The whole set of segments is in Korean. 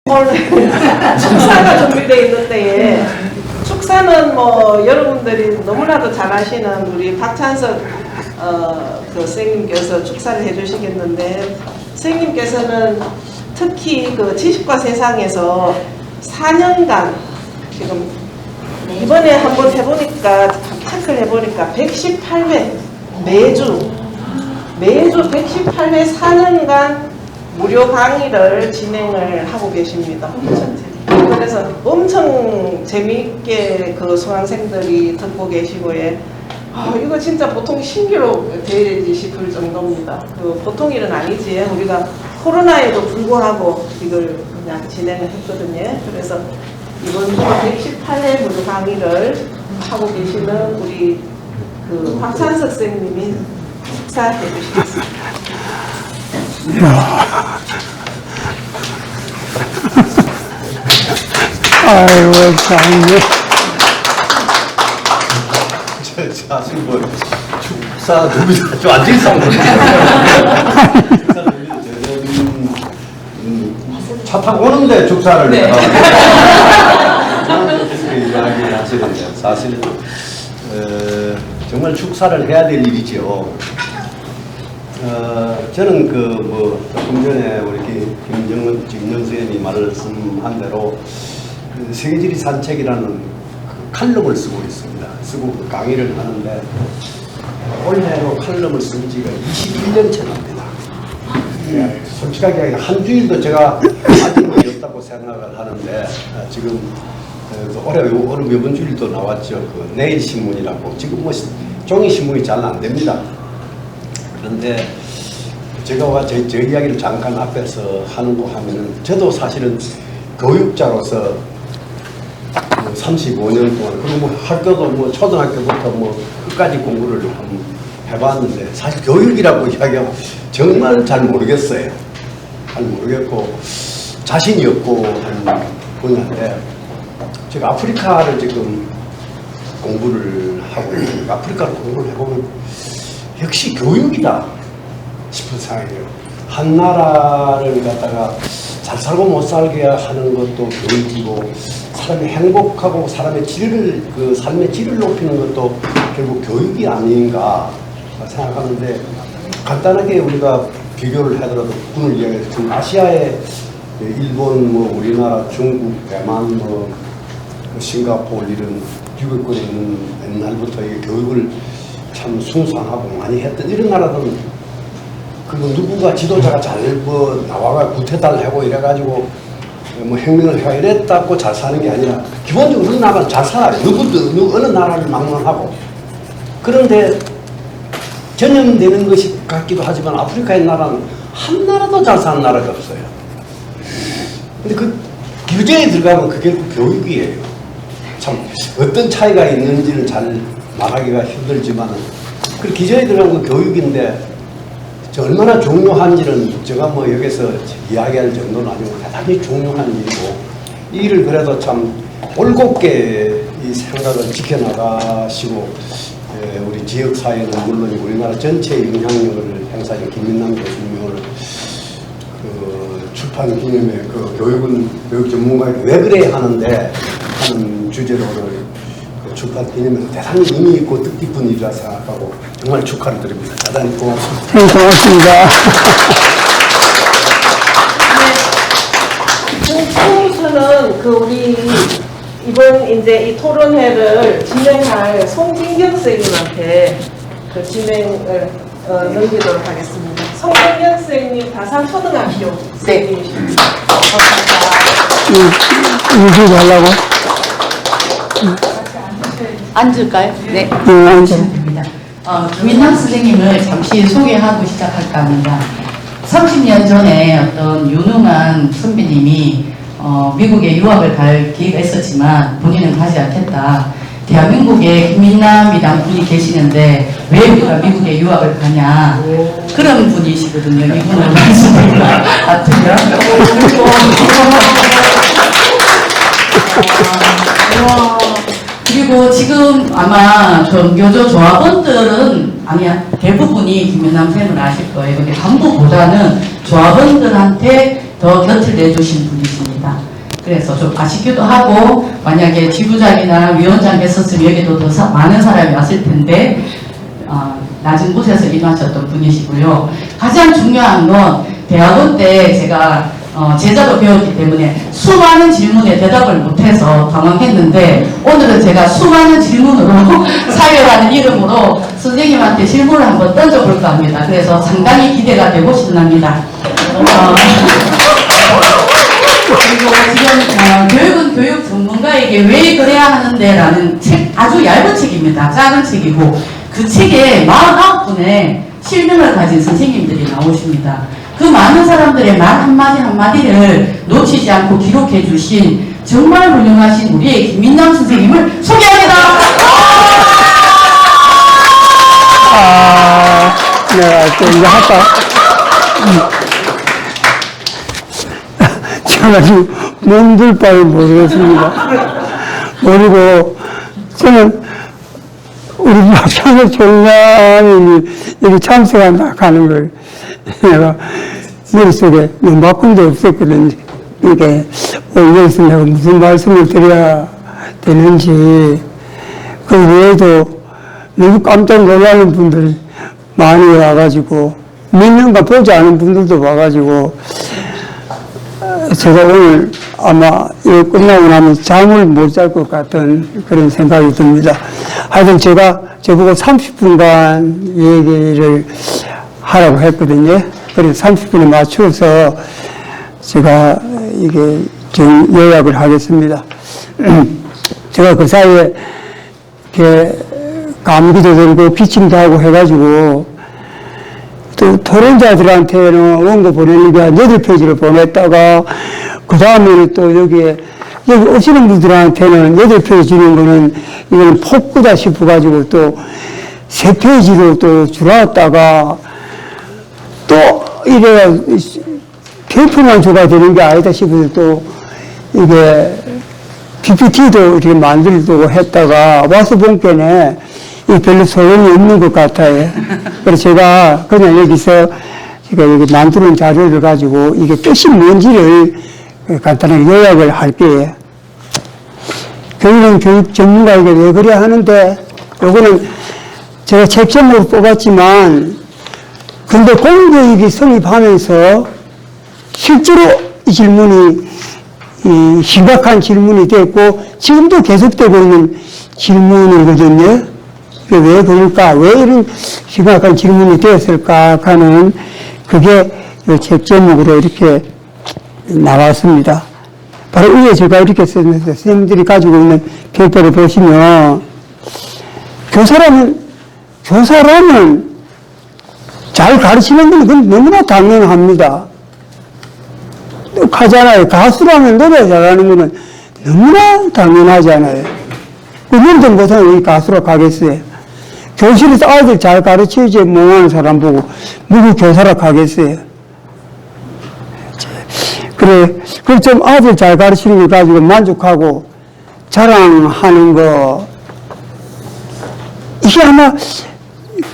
축사가 준비되어 있는데, 축사는 뭐 여러분들이 너무나도 잘 아시는 우리 박찬석 그 선생님께서 축사를 해주시겠는데, 선생님께서는 특히 그 지식과 세상에서 4년간 지금 이번에 한번 해보니까 체크를 해보니까 118회 매주 118회 4년간 무료 강의를 진행을 하고 계십니다. 그래서 엄청 재미있게 그 수강생들이 듣고 계시고요. 이거 진짜 보통 신기록 되지 싶을 정도입니다. 그 보통 일은 아니지. 우리가 코로나에도 불구하고 이걸 그냥 진행을 했거든요. 그래서 이번 118회 무료 강의를 하고 계시는 우리 그 박찬석 선생님이 축사해 주시겠습니다. 아이고, 참. 사실 뭐 축사 누구야? 좀 앉아있어. 차 타고 오는데 축사를 내가 이야기하시는데 사실 정말 축사를 해야 될 일이죠. 저는 조금 전에 우리 김정은 선생님이 말씀한 대로 세계지리 산책이라는 그 칼럼을 쓰고 있습니다. 쓰고 강의를 하는데 올해로 칼럼을 쓴 지가 21년째 납니다. 솔직하게 한 주일도 제가 빠진 게 없다고 생각을 하는데 지금 올해 어느 이번 주일도 나왔죠. 그 내일 신문이라고 지금 뭐 종이 신문이 잘 안 됩니다. 그런데 제가 제 이야기를 잠깐 앞에서 하는 거 하면은 저도 사실은 교육자로서 35년 동안 그리고 뭐 학교도 뭐 초등학교부터 뭐 끝까지 공부를 해봤는데 사실 교육이라고 이야기하면 정말 잘 모르겠어요. 잘 모르겠고 자신이 없고 하는 분야인데 제가 아프리카를 지금 공부를 하고 있습니다. 아프리카를 공부를 해보면 역시 교육이다 싶은 생각이에요. 한 나라를 갖다가 잘 살고 못 살게 하는 것도 교육이고 사람이 행복하고 사람의 질을 그 삶의 질을 높이는 것도 결국 교육이 아닌가 생각하는데 간단하게 우리가 비교를 하더라도 군을 이야기해서 아시아의 일본, 뭐 우리나라, 중국, 대만, 뭐 싱가포르 이런 유럽권에 있는 옛날부터 이 교육을 참 숭상하고 많이 했던 이런 나라들은 그리고 누구가 지도자가 잘 뭐 나와가 구태타를 하고 이래가지고 뭐 혁명을 해가 이랬다고 잘 사는 게 아니라 기본적으로 우리 나라는 잘 살아요. 어느 나라를 막론하고. 그런데 전염되는 것이 같기도 하지만 아프리카의 나라는 한 나라도 잘 사는 나라가 없어요. 근데 그 규제에 들어가면 그게 교육이에요. 참 어떤 차이가 있는지는 잘 말하기가 힘들지만 그 기저에 들어간 그 교육인데 얼마나 중요한지는 제가 뭐 여기서 이야기할 정도는 아니고 대단히 중요한 일이고 이 일을 그래도 참 올곧게 이 생각을 지켜나가시고 우리 지역사회는 물론 우리나라 전체에 영향력을 행사하는 김민남 교수님이 오늘 그 출판 기념회 그 교육 전문가에게 왜 그래 하는데 하는 주제로 오늘 출판 기념회에서 대단히 의미 있고 뜻깊은 일이라 생각하고 정말 축하를 드립니다. 대단히 고맙습니다. 네, 고맙습니다. 네. 처음부터는 그 우리 이번 이제 이 토론회를 진행할 송진경 선생님한테 그 진행을 넘기도록 하겠습니다. 송진경 선생님 다산초등학교 선생님이십니다. 인식 하려고? 앉을까요? 네. 앉습니다. 김인남 선생님을 잠시 소개하고 시작할까 합니다. 30년 전에 어떤 유능한 선배님이 미국에 유학을 갈 기회가 있었지만 본인은 가지 않겠다. 대한민국에 김인남이라는 분이 계시는데 왜 우리가 미국에 유학을 가냐. 그런 분이시거든요. 이분을 말씀드리면 같은요. 그리고 지금 아마 전교조 조합원들은 아니야 대부분이 김윤남 쌤을 아실 거예요. 근데 간부보다는 조합원들한테 더 곁을 내주신 분이십니다. 그래서 좀 아쉽기도 하고 만약에 지부장이나 위원장 했었으면 여기도 더 많은 사람이 왔을 텐데 낮은 곳에서 일하셨던 분이시고요. 가장 중요한 건 대학원 때 제가 제자도 배웠기 때문에 수많은 질문에 대답을 못해서 당황했는데 오늘은 제가 수많은 질문으로 사회라는 이름으로 선생님한테 질문을 한번 던져볼까 합니다. 그래서 상당히 기대가 되고 신납니다. 그리고 지금 교육은 교육 전문가에게 왜 그래야 하는데 라는 책, 아주 얇은 책입니다. 작은 책이고 그 책에 49분의 실명을 가진 선생님들이 나오십니다. 그 많은 사람들의 말 한마디 한마디를 놓치지 않고 기록해 주신 정말 훌륭하신 우리의 김민남 선생님을 소개합니다. 내가 또 이제 할까? 제가 지금 몸둘 바를 모르겠습니다. 모르고, 저는 우리 박찬호 총장이 여기 참석한다 하는 걸 내가 머릿속에 바꾼 데 없었거든요. 그러니까 여기서 내가 무슨 말씀을 드려야 되는지, 그 외에도 너무 깜짝 놀라는 분들이 많이 와가지고, 몇 년간 보지 않은 분들도 와가지고, 제가 오늘 아마 이거 끝나고 나면 잠을 못 잘 것 같은 그런 생각이 듭니다. 하여튼 제가 저보고 30분간 얘기를 하라고 했거든요. 그래서 30분에 맞춰서 제가 이게 좀 요약을 하겠습니다. 제가 그 사이에 이렇게 감기도 들고 기침도 하고 해가지고 또 토론자들한테는 원고 보내는 게 한 8페이지를 보냈다가 그 다음에는 또 여기 오시는 분들한테는 8페이지 주는 거는 이거는 폭구다 싶어가지고 또 3페이지로 또 줄었다가 또 이래야 페이퍼만 줘가 되는 게 아니다 싶어서 또 이게 PPT도 이렇게 만들고 했다가 와서 본게네 이 별로 소용이 없는 것 같아요. 그래서 제가 그냥 여기서 제가 여기 만드는 자료를 가지고 이게 뜻이 뭔지를 간단하게 요약을 할게요. 교육은 교육 전문가에게 왜 그래야 하는데, 요거는 제가 책 제목으로 뽑았지만, 근데 공교육이 성립하면서 실제로 이 질문이 심각한 질문이 됐고, 지금도 계속되고 있는 질문이거든요. 왜 그럴까? 왜 이런 심각한 질문이 되었을까? 하는 그게 이 책 제목으로 이렇게 나왔습니다. 바로 위에 제가 이렇게 썼는데, 선생님들이 가지고 있는 페이퍼를 보시면, 교사라면 잘 가르치는 건 그건 너무나 당연합니다. 똑하잖아요. 가수라면 노래 잘하는 거는 너무나 당연하잖아요. 그런데 못하면 왜 가수로 가겠어요? 교실에서 아이들 잘 가르치지 못하는 사람 보고 누구 교사라 가겠어요? 그래, 좀 아이들 잘 가르치는 걸 가지고 만족하고 자랑하는 거, 이게 아마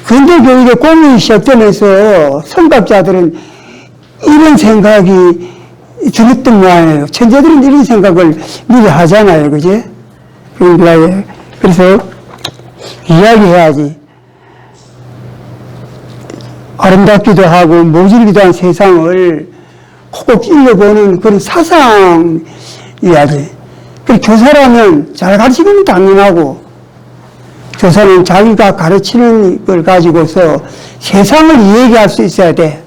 근대 교육의 공유이 시작되면서 성각자들은 이런 생각이 들었던 모양이에요. 천재들은 이런 생각을 미리 하잖아요. 그지? 그래서 이야기해야지. 아름답기도 하고 모질기도 한 세상을 콕콕 찔러보는 그런 사상 이야기. 그리고 교사라면 잘 가르치는 건 당연하고, 교사는 자기가 가르치는 걸 가지고서 세상을 이야기할 수 있어야 돼.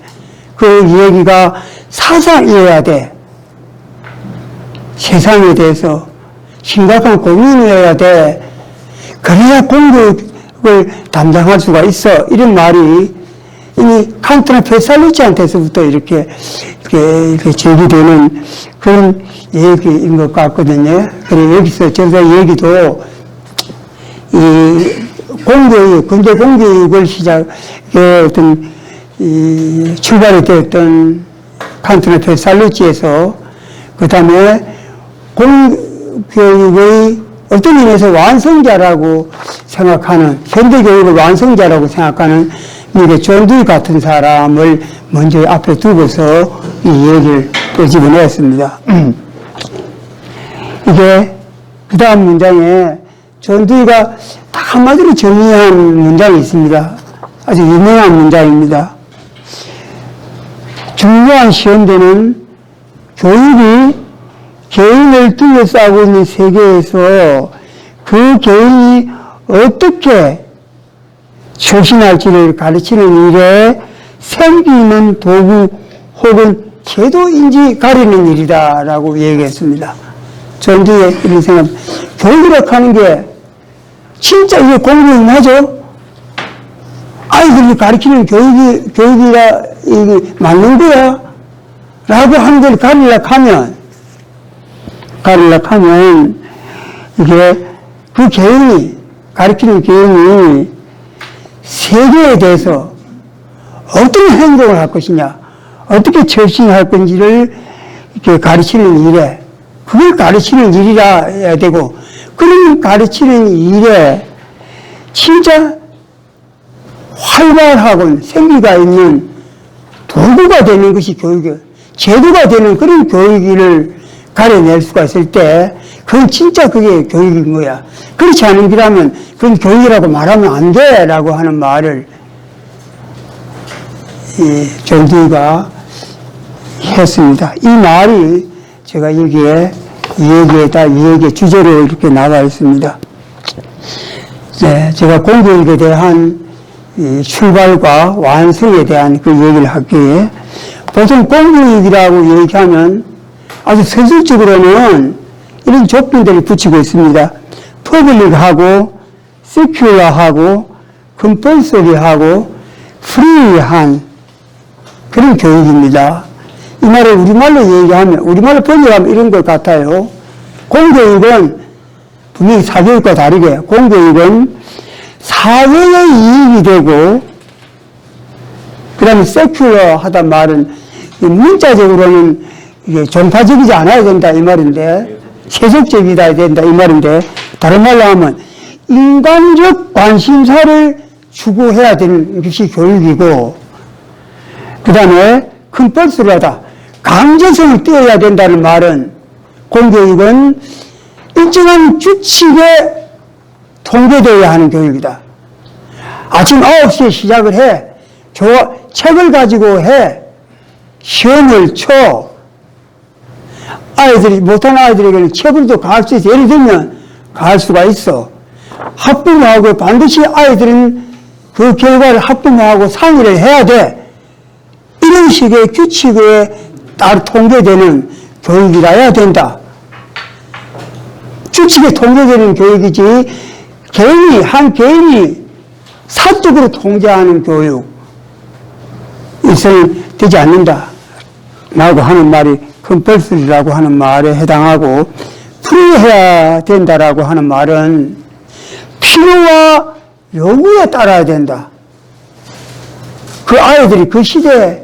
그 이야기가 사상이어야 돼. 세상에 대해서 심각한 고민을 해야 돼. 그래야 공교육을 담당할 수가 있어. 이런 말이 이미 칸트나 페살루치한테서부터 이렇게 제기되는 그런 얘기인 것 같거든요. 그리고 여기서 저자 얘기도 이 공교육, 근대 공교육을 어떤 출발이 되었던 칸트나 페살루치에서 그 다음에 공교육의 어떤 의미에서 완성자라고 생각하는, 현대교육의 완성자라고 생각하는 미국의 존 듀이 같은 사람을 먼저 앞에 두고서 이 얘기를 끄집어냈습니다. 이게 그 다음 문장에 전두희가 딱 한마디로 정리한 문장이 있습니다. 아주 유명한 문장입니다. 중요한 시험대는 교육이 개인을 둘러싸고 있는 세계에서 그 개인이 어떻게 처신할지를 가르치는 일에 생기는 도구 혹은 제도인지 가리는 일이다라고 얘기했습니다. 전두에 이런 생각, 교육이라고 하는 게 진짜 이게 공부는 하죠? 아이들이 가르치는 교육이라, 이게 맞는 거야? 라고 하는 걸 가리려고 하면, 이게 그 개인이, 가르치는 개인이 세계에 대해서 어떤 행동을 할 것이냐, 어떻게 처신할 건지를 이렇게 가르치는 일에, 그걸 가르치는 일이라 해야 되고, 그런 가르치는 일에 진짜 활발하고 생기가 있는 도구가 되는 것이 교육이에요. 제도가 되는 그런 교육을 가려낼 수가 있을 때, 그건 진짜 그게 교육인 거야. 그렇지 않은 거라면, 그건 교육이라고 말하면 안 돼. 라고 하는 말을, 전두희가 했습니다. 이 말이 제가 여기에, 이 얘기의 주제로 이렇게 나와 있습니다. 네, 제가 공교육에 대한 이 출발과 완성에 대한 그 얘기를 할게요. 보통 공교육이라고 얘기하면 아주 서술적으로는 이런 조건들을 붙이고 있습니다. 퍼블릭하고, 세큘러하고, 컴펄서리하고, 프리한 그런 교육입니다. 이 말을 우리말로 얘기하면, 우리말로 번역하면 이런 것 같아요. 공교육은 분명히 사교육과 다르게 공교육은 사회의 이익이 되고, 그 다음에 세큘러 하단 말은 문자적으로는 이게 종파적이지 않아야 된다 이 말인데, 세속적이다 된다 이 말인데, 다른 말로 하면 인간적 관심사를 추구해야 되는 것이 교육이고, 그 다음에 컴펄서리하다, 강제성을 띄어야 된다는 말은, 공교육은 일정한 규칙에 통제되어야 하는 교육이다. 아침 9시에 시작을 해. 책을 가지고 해. 시험을 쳐. 아이들이, 못하는 아이들에게는 체불도 가할 수 있어. 예를 들면, 가할 수가 있어. 학부모하고 반드시 아이들은 그 결과를 학부모하고 상의를 해야 돼. 이런 식의 규칙에 따라 통제되는 교육이라야 된다. 규칙에 통제되는 교육이지, 한 개인이 사적으로 통제하는 교육, 있어는 되지 않는다. 라고 하는 말이 컴펄서리라고 하는 말에 해당하고, 프리해야 된다라고 하는 말은 필요와 요구에 따라야 된다. 그 아이들이 그 시대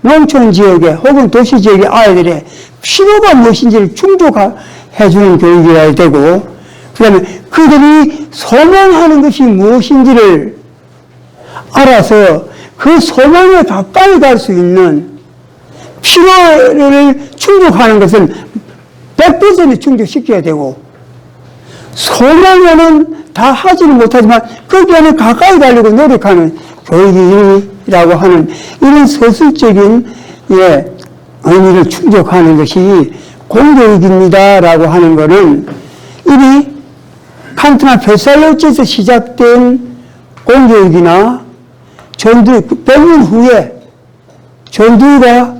농촌 지역에 혹은 도시 지역의 아이들의 필요가 무엇인지를 충족해주는 교육이어야 되고, 그 다음에 그들이 소망하는 것이 무엇인지를 알아서 그 소망에 가까이 갈 수 있는 필요를 충족하는 것은 100% 충족시켜야 되고, 소망에는 다 하지는 못하지만 거기에는 가까이 가려고 노력하는 교육이라고 하는 이런 서술적인 의미를 충족하는 것이 공교육입니다라고 하는 것은 이미 칸트나 페살로치에서 시작된 공교육이나 전두희, 100년 후에 전두희가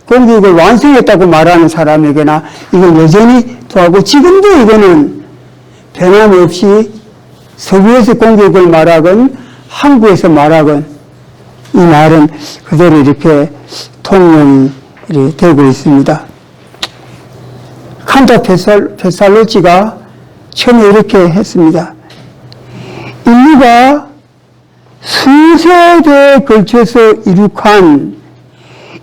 공교육을 완성했다고 말하는 사람에게나 이건 여전히 통하고, 지금도 이거는 변함없이 서구에서 공교육을 말하건 한국에서 말하건 이 말은 그대로 이렇게 통용이 되고 있습니다. 칸타 페살로치가 처음에 이렇게 했습니다. 인류가 수세대에 걸쳐서 이룩한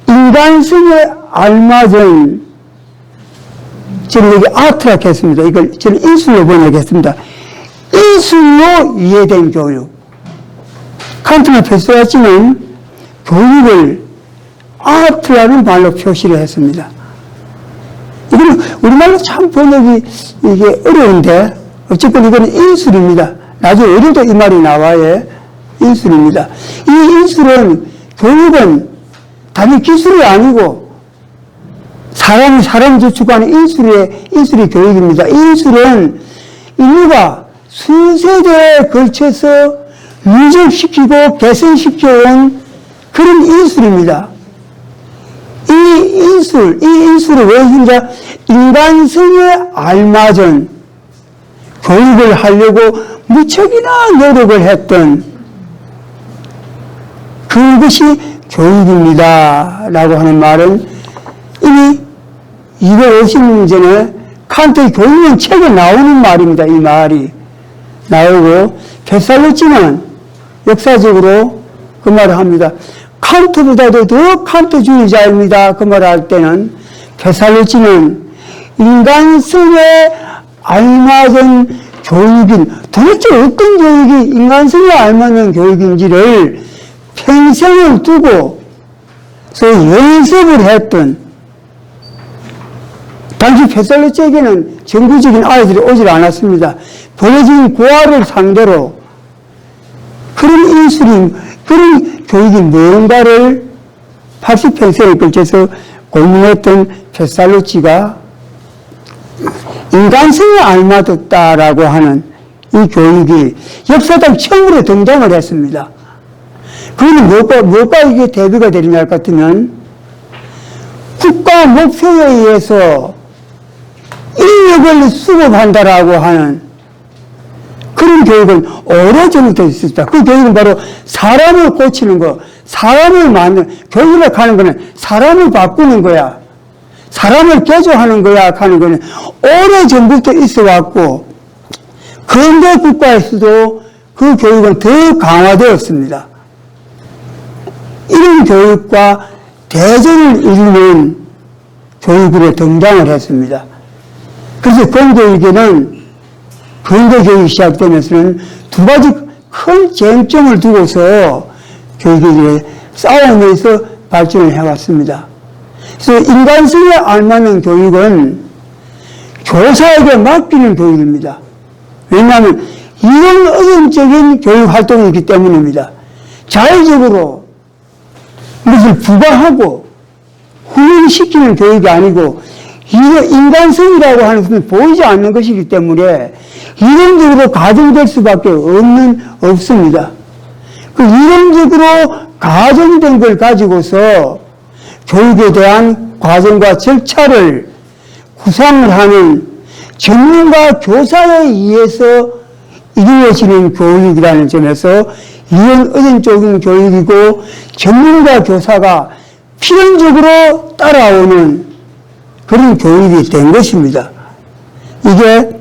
인간성에 알맞은, 저는 여기 아트라고 했습니다. 이걸 저는 인술로 번역했습니다. 인술로 이해된 교육. 칸트나 페살로치는 교육을 아트라는 말로 표시를 했습니다. 이건 우리말로 참 번역이 이게 어려운데, 어쨌든 이거는 인술입니다. 나중에 어려도 이 말이 나와야 인술입니다. 이 인술은, 교육은 단지 기술이 아니고, 사람을 저축하는 인술이 교육입니다. 인술은 인류가 수세대에 걸쳐서 누적시키고 개선시켜온 그런 인술입니다. 이 인술을 왜 이제 인간성에 알맞은 교육을 하려고 무척이나 노력을 했던 그것이 교육입니다. 라고 하는 말은 이미 250년 전에 칸트의 교육론 책에 나오는 말입니다. 이 말이 나오고, 베살로치는 역사적으로 그 말을 합니다. 칸트보다도 더 칸트주의자입니다. 그 말을 할 때는 베살로치는 인간성에 알맞은 교육인, 도대체 어떤 교육이 인간성에 알맞는 교육인지를 평생을 두고 연습을 했던, 당시 베살로치에게는 정규직인 아이들이 오질 않았습니다. 버려진 고아를 상대로 그런 교육이 뭔가를 80평생에 걸쳐서 고민했던 베살로치가 인간성에 알맞았다라고 하는 이 교육이 역사상 처음으로 등장을 했습니다. 그러면 무엇과 이게 대비가 되느냐 할 것 같으면, 국가 목표에 의해서 인력을 수급한다라고 하는 그런 교육은 오래전부터 있었다. 그 교육은 바로 사람을 고치는 거, 사람을 교육이라고 하는 거는 사람을 바꾸는 거야. 사람을 개조하는 거야 하는 거는 오래전부터 있어 왔고, 근대 국가에서도 그 교육은 더 강화되었습니다. 이런 교육과 대전을 이루는 교육으로 등장을 했습니다. 그래서 근대교육에는, 근대교육이 시작되면서는 두 가지 큰 쟁점을 두고서 교육이 싸우면서 발전을 해왔습니다. 그래서 인간성에 알맞는 교육은 교사에게 맡기는 교육입니다. 왜냐하면 이런 의존적인 교육 활동이기 때문입니다. 자의적으로 무엇을 부과하고 훈련시키는 교육이 아니고, 인간성이라고 하는 것은 보이지 않는 것이기 때문에 이론적으로 가정될 수밖에 없습니다. 그 이론적으로 가정된 걸 가지고서 교육에 대한 과정과 절차를 구상을 하는 전문가 교사에 의해서 이루어지는 교육이라는 점에서 이런 의존적인 교육이고, 전문가 교사가 필연적으로 따라오는 그런 교육이 된 것입니다. 이게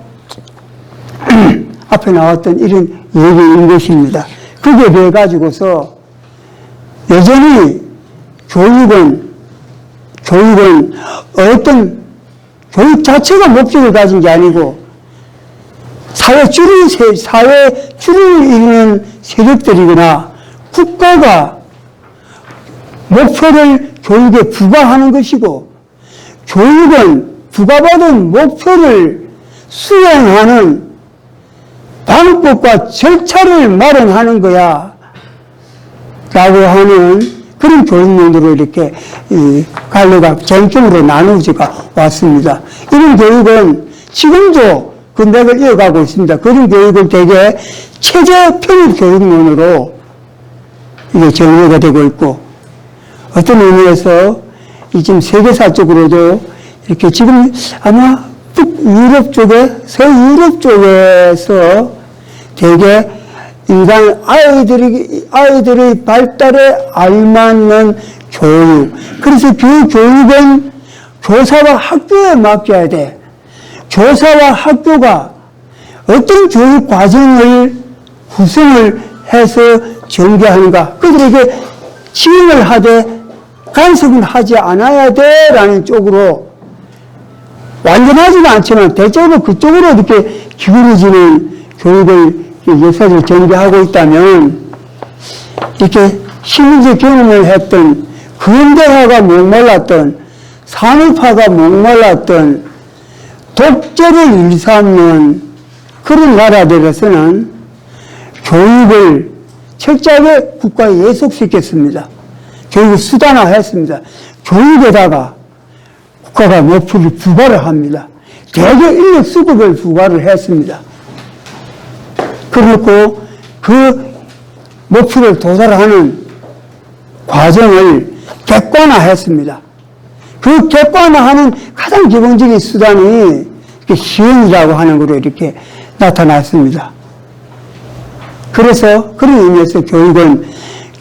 앞에 나왔던 이런 얘기인 것입니다. 그게 돼 가지고서 여전히 교육은 어떤 교육 자체가 목적을 가진 게 아니고, 사회 주를 이루는 세력들이거나 국가가 목표를 교육에 부과하는 것이고, 교육은 부과받은 목표를 수행하는 방법과 절차를 마련하는 거야 라고 하는 그런 교육론으로 이렇게 갈래가 쟁점으로 나누어져 왔습니다. 이런 교육은 지금도 그 맥을 이어가고 있습니다. 그런 교육은 대개 체제 편입 교육론으로 이게 정리가 되고 있고, 어떤 의미에서 지금 세계사적으로도 이렇게 지금 아마 북유럽 쪽에, 서유럽 쪽에서 대개 인간 아이들의 발달에 알맞는 교육. 그래서 그 교육은 교사와 학교에 맡겨야 돼. 교사와 학교가 어떤 교육 과정을 구성을 해서 전개하는가. 그들에게 지원을 하되 간섭은 하지 않아야 돼 라는 쪽으로, 완전하지는 않지만 대체로 그쪽으로 이렇게 기울어지는 교육을 역사적으로 전개하고 있다면, 이렇게 심리적 경험을 했던 근대화가 목말랐던, 산업화가 목말랐던 독재를 일삼는 그런 나라들에서는 교육을 철저하게 국가에 예속시켰습니다. 교육을 수단화했습니다. 교육에다가 국가가 목표를 부과를 합니다. 대개 인력 수급을 부과를 했습니다. 그리고 그 목표를 도달하는 과정을 객관화했습니다. 그 객관화하는 가장 기본적인 수단이 시험이라고 하는 것으로 이렇게 나타났습니다. 그래서 그런 의미에서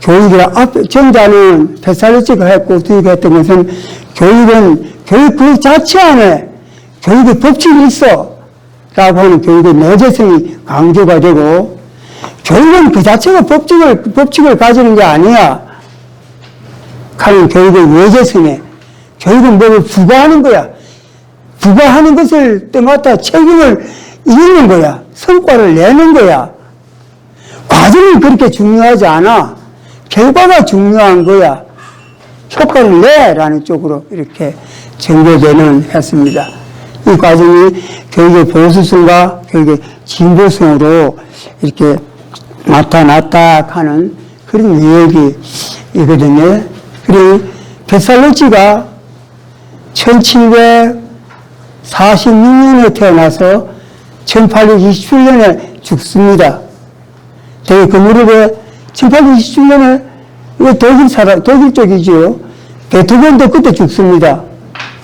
교육이라 앞에 정자는 페살리치가 했고 두이가 했던 것은 교육 그 자체 안에 교육의 법칙이 있어 라고 하는 교육의 내재성이 강조가 되고, 교육은 그 자체가 법칙을 가지는 게 아니야 하는 교육의 외재성에, 교육은 뭐를 부과하는 거야. 부과하는 것을 때마다 책임을 이기는 거야. 성과를 내는 거야. 과정은 그렇게 중요하지 않아. 결과가 중요한 거야. 효과를 내라는 쪽으로 이렇게 전개되는 했습니다. 이 과정이 교육의 보수성과 교육의 진보성으로 이렇게 나타났다 하는 그런 이야기이거든요. 그리고 페살로치가 1746년에 태어나서 1827년에 죽습니다. 되게 그 무렵에 1827년에 독일 쪽이지요. 베토벤도 그때 죽습니다.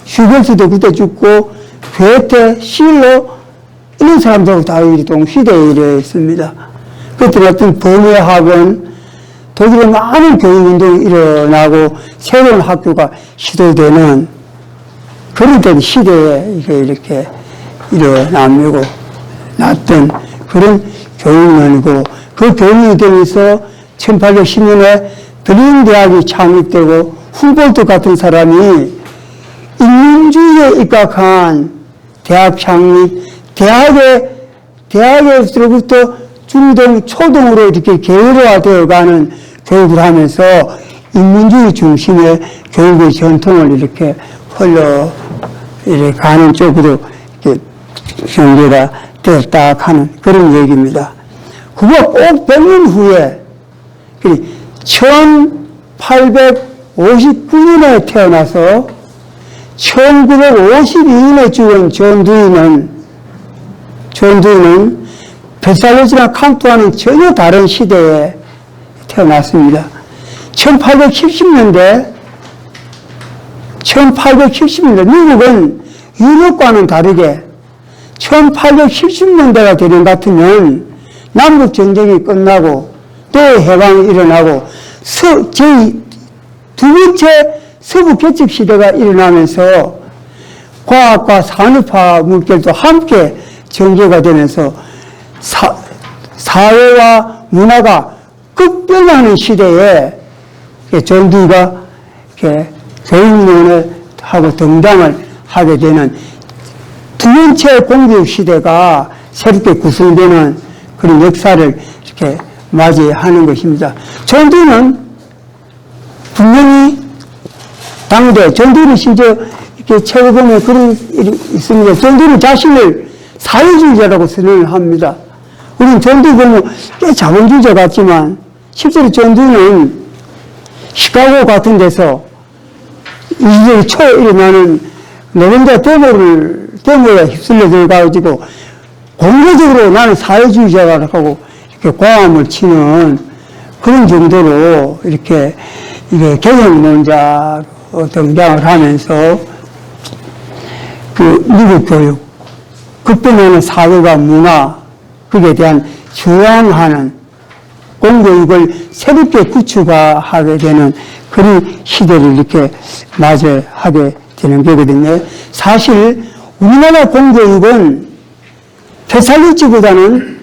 슈베르트도 그때 죽고, 괴테, 실러 이런 사람들하고 다 동시대에 일어났습니다. 그때 어떤 범회학원, 독일에 많은 교육운동이 일어나고 새로운 학교가 시도되는 그런 때 시대에 이렇게 일어나고 났던 그런 교육론이고, 그 교육이 되면서 1810년에 베를린 대학이 창립되고, 훔볼트 같은 사람이 인민주의에 입각한 대학 창립, 대학에서부터 중등, 초등으로 이렇게 계열화되어가는 교육을 하면서 인민주의 중심의 교육의 전통을 이렇게 이렇게 가는 쪽으로 이렇게 전개가 되었다 하는 그런 얘기입니다. 그거 꼭 100년 후에 1859년에 태어나서 1952년에 죽은 존 두이는 페살로치나 칸트와는 전혀 다른 시대에 태어났습니다. 1870년대 미국은 유럽과는 다르게 1870년대가 되는 같으면 남북 전쟁이 끝나고 또 해방이 일어나고 두 번째 서부 개척 시대가 일어나면서 과학과 산업화 물결도 함께 전개가 되면서 사회와 문화가 급변하는 시대에 존 두이가 교육론을 하고 등장을 하게 되는 두 번째 공교육 시대가 새롭게 구성되는 그런 역사를 이렇게 맞이하는 것입니다. 존 두이는 분명히 당대, 존 두이는 심지어 이렇게 책을 보면 그런 일이 있습니다. 존 두이는 자신을 사회주의자라고 선언을 합니다. 우리는 존 두이 보면 꽤 자본주의자 같지만 실제로 존 두이는 시카고 같은 데서 20세기 초에 일어나는 노동자 데모에 휩쓸려 들어가지고 공개적으로 나는 사회주의자라고 이렇게 고함을 치는 그런 정도로 이렇게 개혁론자로 등장을 하면서 그 미국 교육, 급변하는 사회와 문화, 거기에 대한 저항하는 공교육을 새롭게 구축하게 되는 그런 시대를 이렇게 맞이하게 되는 거거든요. 사실 우리나라 공교육은 페살로치보다는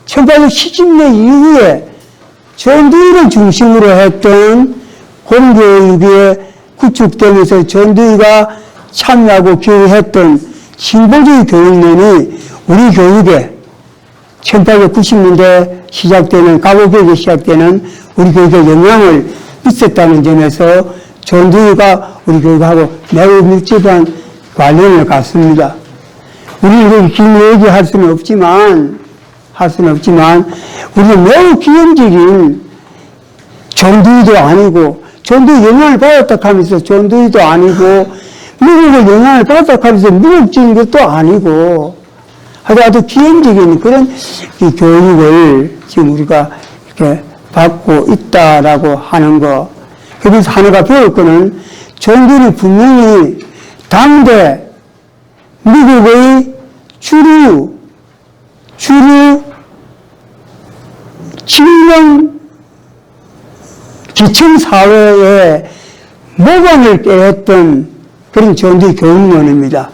1870년 이후에 존 두이를 중심으로 했던 공교육이 구축되면서 존 두이가 참여하고 교육했던 신봉주의 교육론이 우리 교육에 1890년대 시작되는 가구교육이 시작되는 우리 교육에 영향을 미쳤다는 점에서 존 두이가 우리 교육하고 매우 밀접한 관련을 갖습니다. 우리는 긴 얘기할 수는 없지만, 우리는 매우 기형적인 전두의도 아니고, 전두의 영향을 받았다 하면서 전두의도 아니고, 미국의 영향을 받았다 하면서 미국적인 것도 아니고, 아주 기형적인 그런 이 교육을 지금 우리가 이렇게 받고 있다라고 하는 거. 그래서 하나가 배울 거는 전두는 분명히 당대 미국의 주류 친명 기층사회의 모범을 깨했던 그런 전두의 교육론입니다.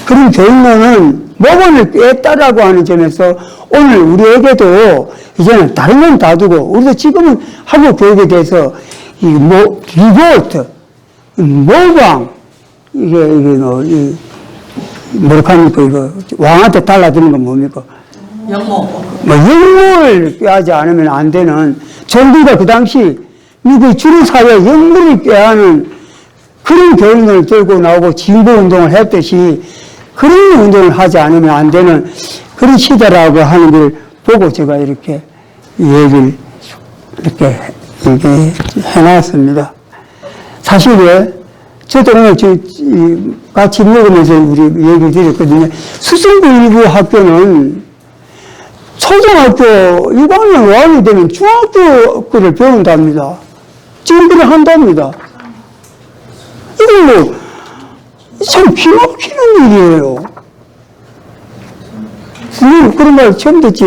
그런 교육론은 모범을 깼다라고 하는 점에서 오늘 우리에게도 이제는 다른 건 다 두고 우리도 지금은 한국 교육에 대해서 리볼트, 모방, 뭐랄까 합니까, 이거, 왕한테 달라드는 건 뭡니까? 영모를 꾀하지 않으면 안 되는, 전두가 그 당시 미국의 주류사회 영모를 꾀하는 그런 교육론을 들고 나오고 진보운동을 했듯이 그런 운동을 하지 않으면 안 되는 그런 시대라고 하는 걸 보고 제가 이렇게 얘기를 이렇게 해놨습니다. 사실 저도 오늘 같이 먹으면서 우리 얘기 드렸거든요. 수성구 일부 학교는 초등학교 6학년 5학년 되면 중학교 거를 배운답니다. 준비를 한답니다. 이걸로 참 기막히는 일이에요. 선생님 그런 말 처음 듣지?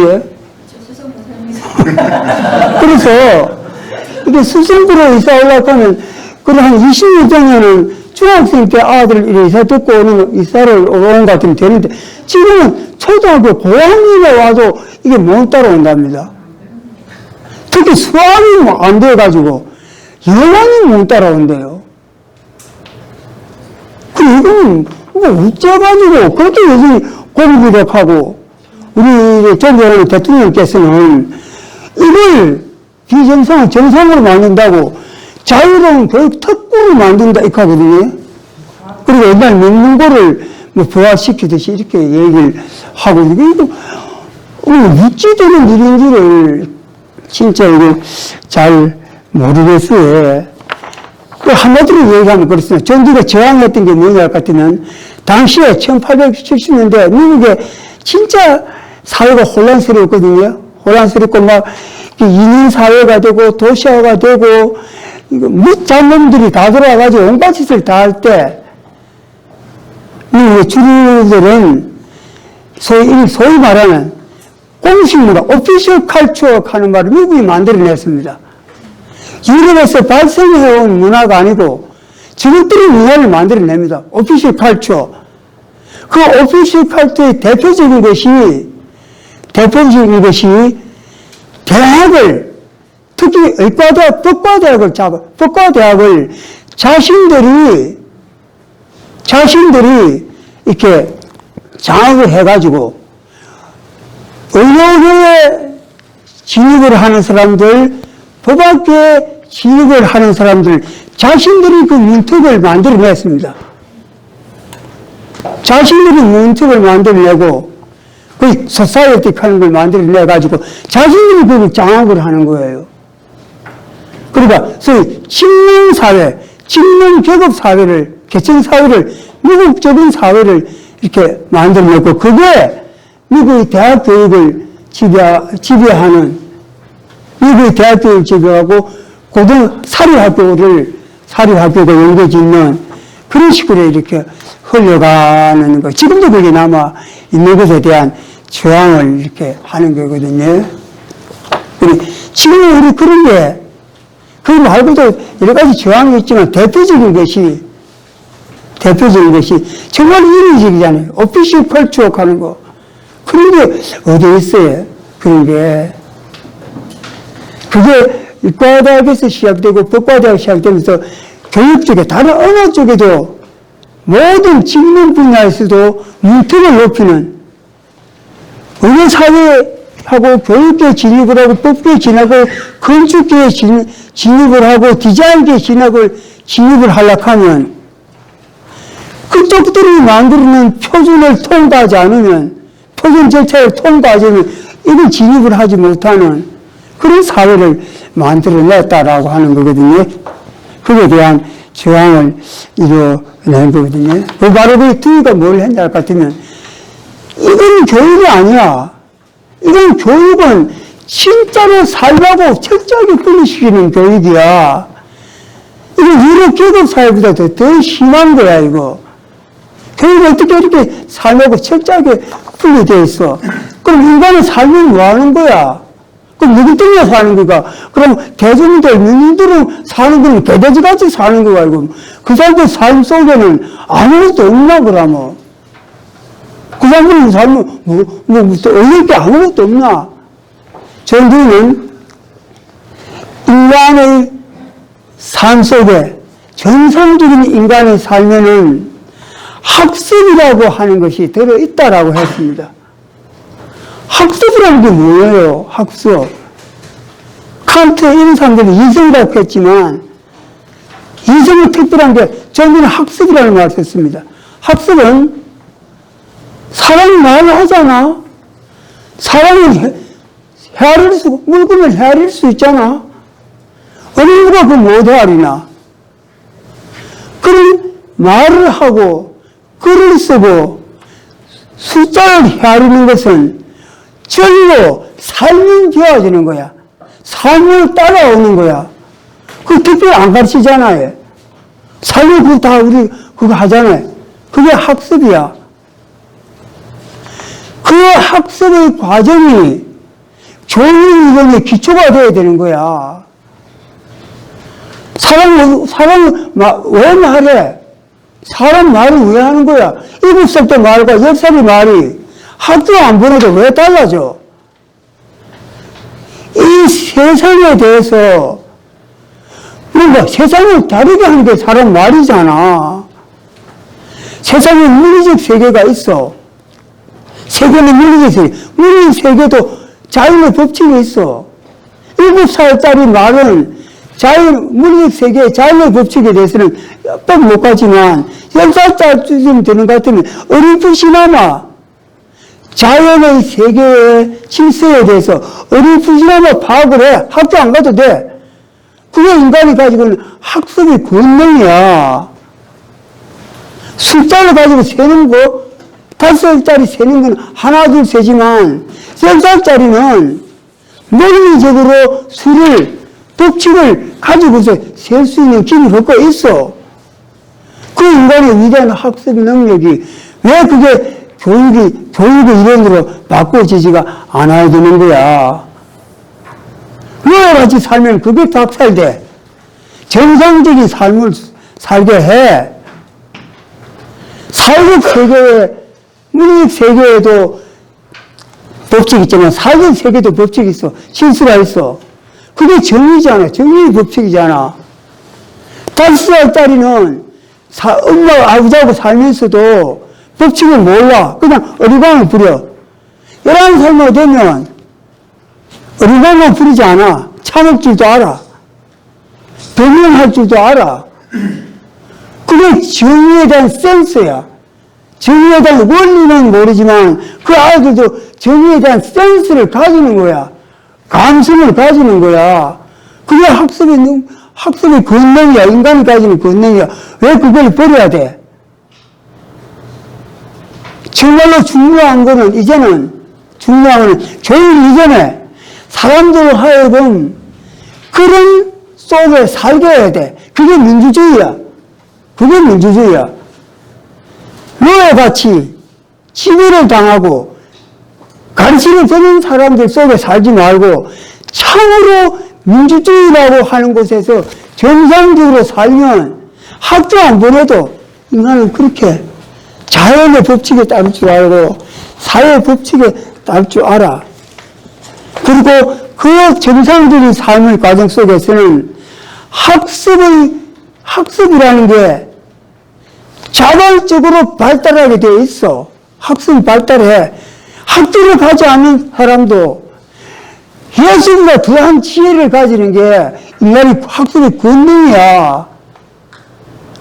그래서 이게 수성구로 이사 올라가면 그래 한 20년 전에는 중학생 때 아들 이사 듣고 오는 이사를 오는 것 같으면 되는데 지금은 초등학교 고학년에 와도 이게 못 따라온답니다. 특히 수학이 안 돼가지고 영어는 못 따라온대요. 그리고 이거는 뭐 어째가지고 그렇게 여전히 고리부덕하고 우리 존경하는 대통령께서는 이걸 비정상을 정상으로 만든다고 자유로운 교육 특구를 만든다 이렇게 하거든요. 그리고 옛날 명문고를 뭐 부활시키듯이 이렇게 얘기를 하고 이거 묻지 되는 일인지를 진짜 이거 잘 모르겠어요. 한마디로 얘기하면 그렇습니다. 전두가 저항했던 게 뭐냐 같으면 당시에 1870년대 미국에 진짜 사회가 혼란스러웠거든요. 혼란스럽고 막 이민 사회가 되고 도시화가 되고 무장놈들이 다 들어와가지고 온갖 짓을 다 할 때 미국의 주류들은 소위 말하는 공식 문화, 오피셜 칼처 하는 말을 미국이 만들어냈습니다. 유럽에서 발생해온 문화가 아니고 저것들이 문화를 만들어냅니다. 오피셜 칼처. 그 오피셜 칼처의 대표적인 것이 대학을 특히 의과대학, 법과대학을 자신들이 이렇게 장악을 해가지고 의료계에 진입을 하는 사람들, 법학계에 진입을 하는 사람들, 자신들이 그 문턱을 만들어냈습니다. 자신들이 문턱을 만들어내고, 그 소사이어티 하는 걸 만들어내가지고, 자신들이 그걸 장악을 하는 거예요. 그러니까, 소위 친명사회, 친명계급사회를, 계층사회를, 미국적인 사회를 이렇게 만들어냈고, 그게 미국의 대학 교육을 지배하는, 미국의 대학 교육을 지배하고, 사립학교가 연계 짓는 그런 식으로 이렇게 흘러가는 거. 지금도 그게 남아 있는 것에 대한 저항을 이렇게 하는 거거든요. 지금 우리 그런 게, 그 말고도 여러 가지 저항이 있지만 대표적인 것이 정말 인위적이잖아요. 오피셜 컬처 하는 거. 그런 게 어디 있어요? 그런 게. 그게 의과대학에서 시작되고 법과대학 시작되면서 교육 쪽에 다른 어느 쪽에도 모든 직능 분야에서도 문턱을 높이는 의료사회하고 교육계에 진입을 하고 법계에 진입하고 건축계에 진입을 하고 디자인계에 진입을 하려고 하면 그쪽들이 만들어낸 표준을 통과하지 않으면, 표준 절차를 통과하지 않으면 이걸 진입을 하지 못하는 그런 사회를 만들어냈다라고 하는 거거든요. 그에 대한 저항을 이뤄낸 거거든요. 바로 그 두이가 뭘 했냐 같으면, 이건 교육이 아니야. 이건 교육은 진짜로 살라고 철저하게 분리시키는 교육이야. 이거 유럽 계급 사회보다 더 심한 거야, 이거. 교육이 어떻게 이렇게 살라고 철저하게 분리되어 있어. 그럼 인간의 삶은 뭐 하는 거야? 그럼 누구 때문에 사는 거가? 그럼 대중들, 민중들은 사는 거는 개돼지같이 사는 거야, 이거. 그 사람들 삶 속에는 아무것도 없나, 그러면. 그 사람들은 삶은 얻을 게 아무것도 없나? 저는 인간의 삶 속에 정상적인 인간의 삶에는 학습이라고 하는 것이 들어있다라고 했습니다. 학습이라는 게 뭐예요? 학습. 칸트 이런 사람들이 이성이라고 했지만 이성의 특별한 게 저는 학습이라는 말을 썼습니다. 학습은 사람이 말을 하잖아. 사람이 헤아릴 수, 물건을 헤아릴 수 있잖아. 어느 누가 그 못 헤아리나. 그런 말을 하고 글을 쓰고 숫자를 헤아리는 것은 절로 삶이 되어지는 거야. 삶을 따라오는 거야. 그 특별히 안 가르치잖아요. 삶을 그거 다 우리 그거 하잖아요. 그게 학습이야. 그 학습의 과정이 교육 이론의 기초가 되어야 되는 거야. 사람은 왜 말해? 사람 말을 왜 하는 거야? 7살 때 말과 10살의 말이 학교 안 보내도 왜 달라져? 이 세상에 대해서 뭔가 세상을 다르게 하는 게 사람 말이잖아. 세상에 물리적 세계가 있어. 세계는 물리적 세계. 물리적 세계도 자연의 법칙이 있어. 7살짜리 말은 물리적 세계의 자연의 법칙에 대해서는 몇 못 가지만 10살짜리쯤 되는 것 같으면 어렴풋이나마 자연의 세계의 질서에 대해서 어렴풋이나마 파악을 해. 학교 안 가도 돼. 그게 인간이 가지고 있는 학습의 권능이야. 숫자를 가지고 세는 거, 5살짜리 세는 건 하나, 둘 세지만 10살짜리는 논리적으로 수를, 법칙을 가지고서 셀 수 있는 기술이 갖고 있어. 그 인간의 위대한 학습 능력이 왜 그게 교육의 이론으로 바꿔지지가 않아야 되는 거야. 왜 같이 살면 그게 박살돼. 정상적인 삶을 살게 해. 사회적 세계에, 물리적 세계에도 법칙이 있지만 사회적 세계도 법칙이 있어. 실수가 있어. 그게 정의잖아. 정의의 법칙이잖아. 5살짜리는 엄마가 아버지하고 살면서도 법칙을 몰라. 그냥 어리광을 부려. 11살만 되면 어리광을 부리지 않아. 참을 줄도 알아. 변명할 줄도 알아. 그게 정의에 대한 센스야. 정의에 대한 원리는 모르지만 그 아이들도 정의에 대한 센스를 가지는 거야. 감성을 가지는 거야. 그게 학습의 권능이야. 인간이 가지는 권능이야. 왜 그걸 버려야 돼? 정말로 중요한 거는 교육 이전에 사람들 하여금 그런 속에 살게 해야 돼. 그게 민주주의야. 너와 같이 치매를 당하고 가르치는 되는 사람들 속에 살지 말고 참으로 민주주의라고 하는 곳에서 정상적으로 살면 학교 안 보내도 인간은 그렇게 자연의 법칙에 따를 줄 알고 사회의 법칙에 따를 줄 알아. 그리고 그 정상적인 삶의 과정 속에서는 학습이라는 게 자발적으로 발달하게 되어 있어. 학습이 발달해. 학교를 가지 않는 사람도 예술보다 더한 지혜를 가지는 게 인간의 학습의 권능이야.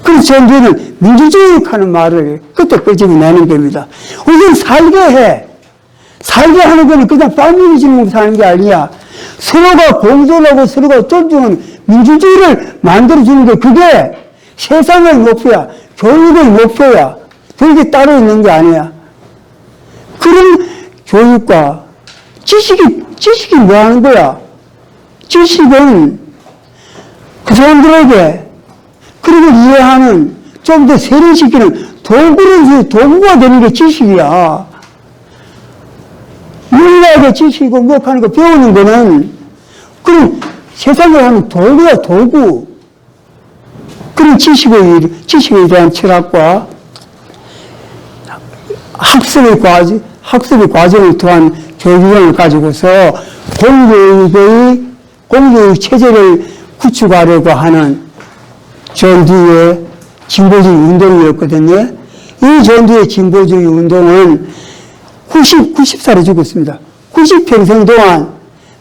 그래서 전두는 민주주의 하는 말을 그때 끄집어내는 겁니다. 우리는 살게 해. 살게 하는 거는 그냥 빨리 주는 사는 게 아니야. 서로가 공존하고 서로가 존중하는 민주주의를 만들어주는 게 그게 세상의 목표야. 교육의 목표야. 그게 따로 있는 게 아니야. 그런 교육과 지식이 뭐 하는 거야? 지식은 그 사람들에게 그리고 이해하는 좀 더 세련시키는 도구가 되는 게 지식이야. 물리학의 지식이고 뭐 하는 거 배우는 거는 그런 세상에 하는 도구야, 도구. 그런 지식에 대한 철학과 학습의 과정을 통한 교육을 가지고서 공교육 체제를 구축하려고 하는 전두의 진보주의 운동이었거든요. 이 전두의 진보주의 운동은 90살에 죽었습니다. 90평생 동안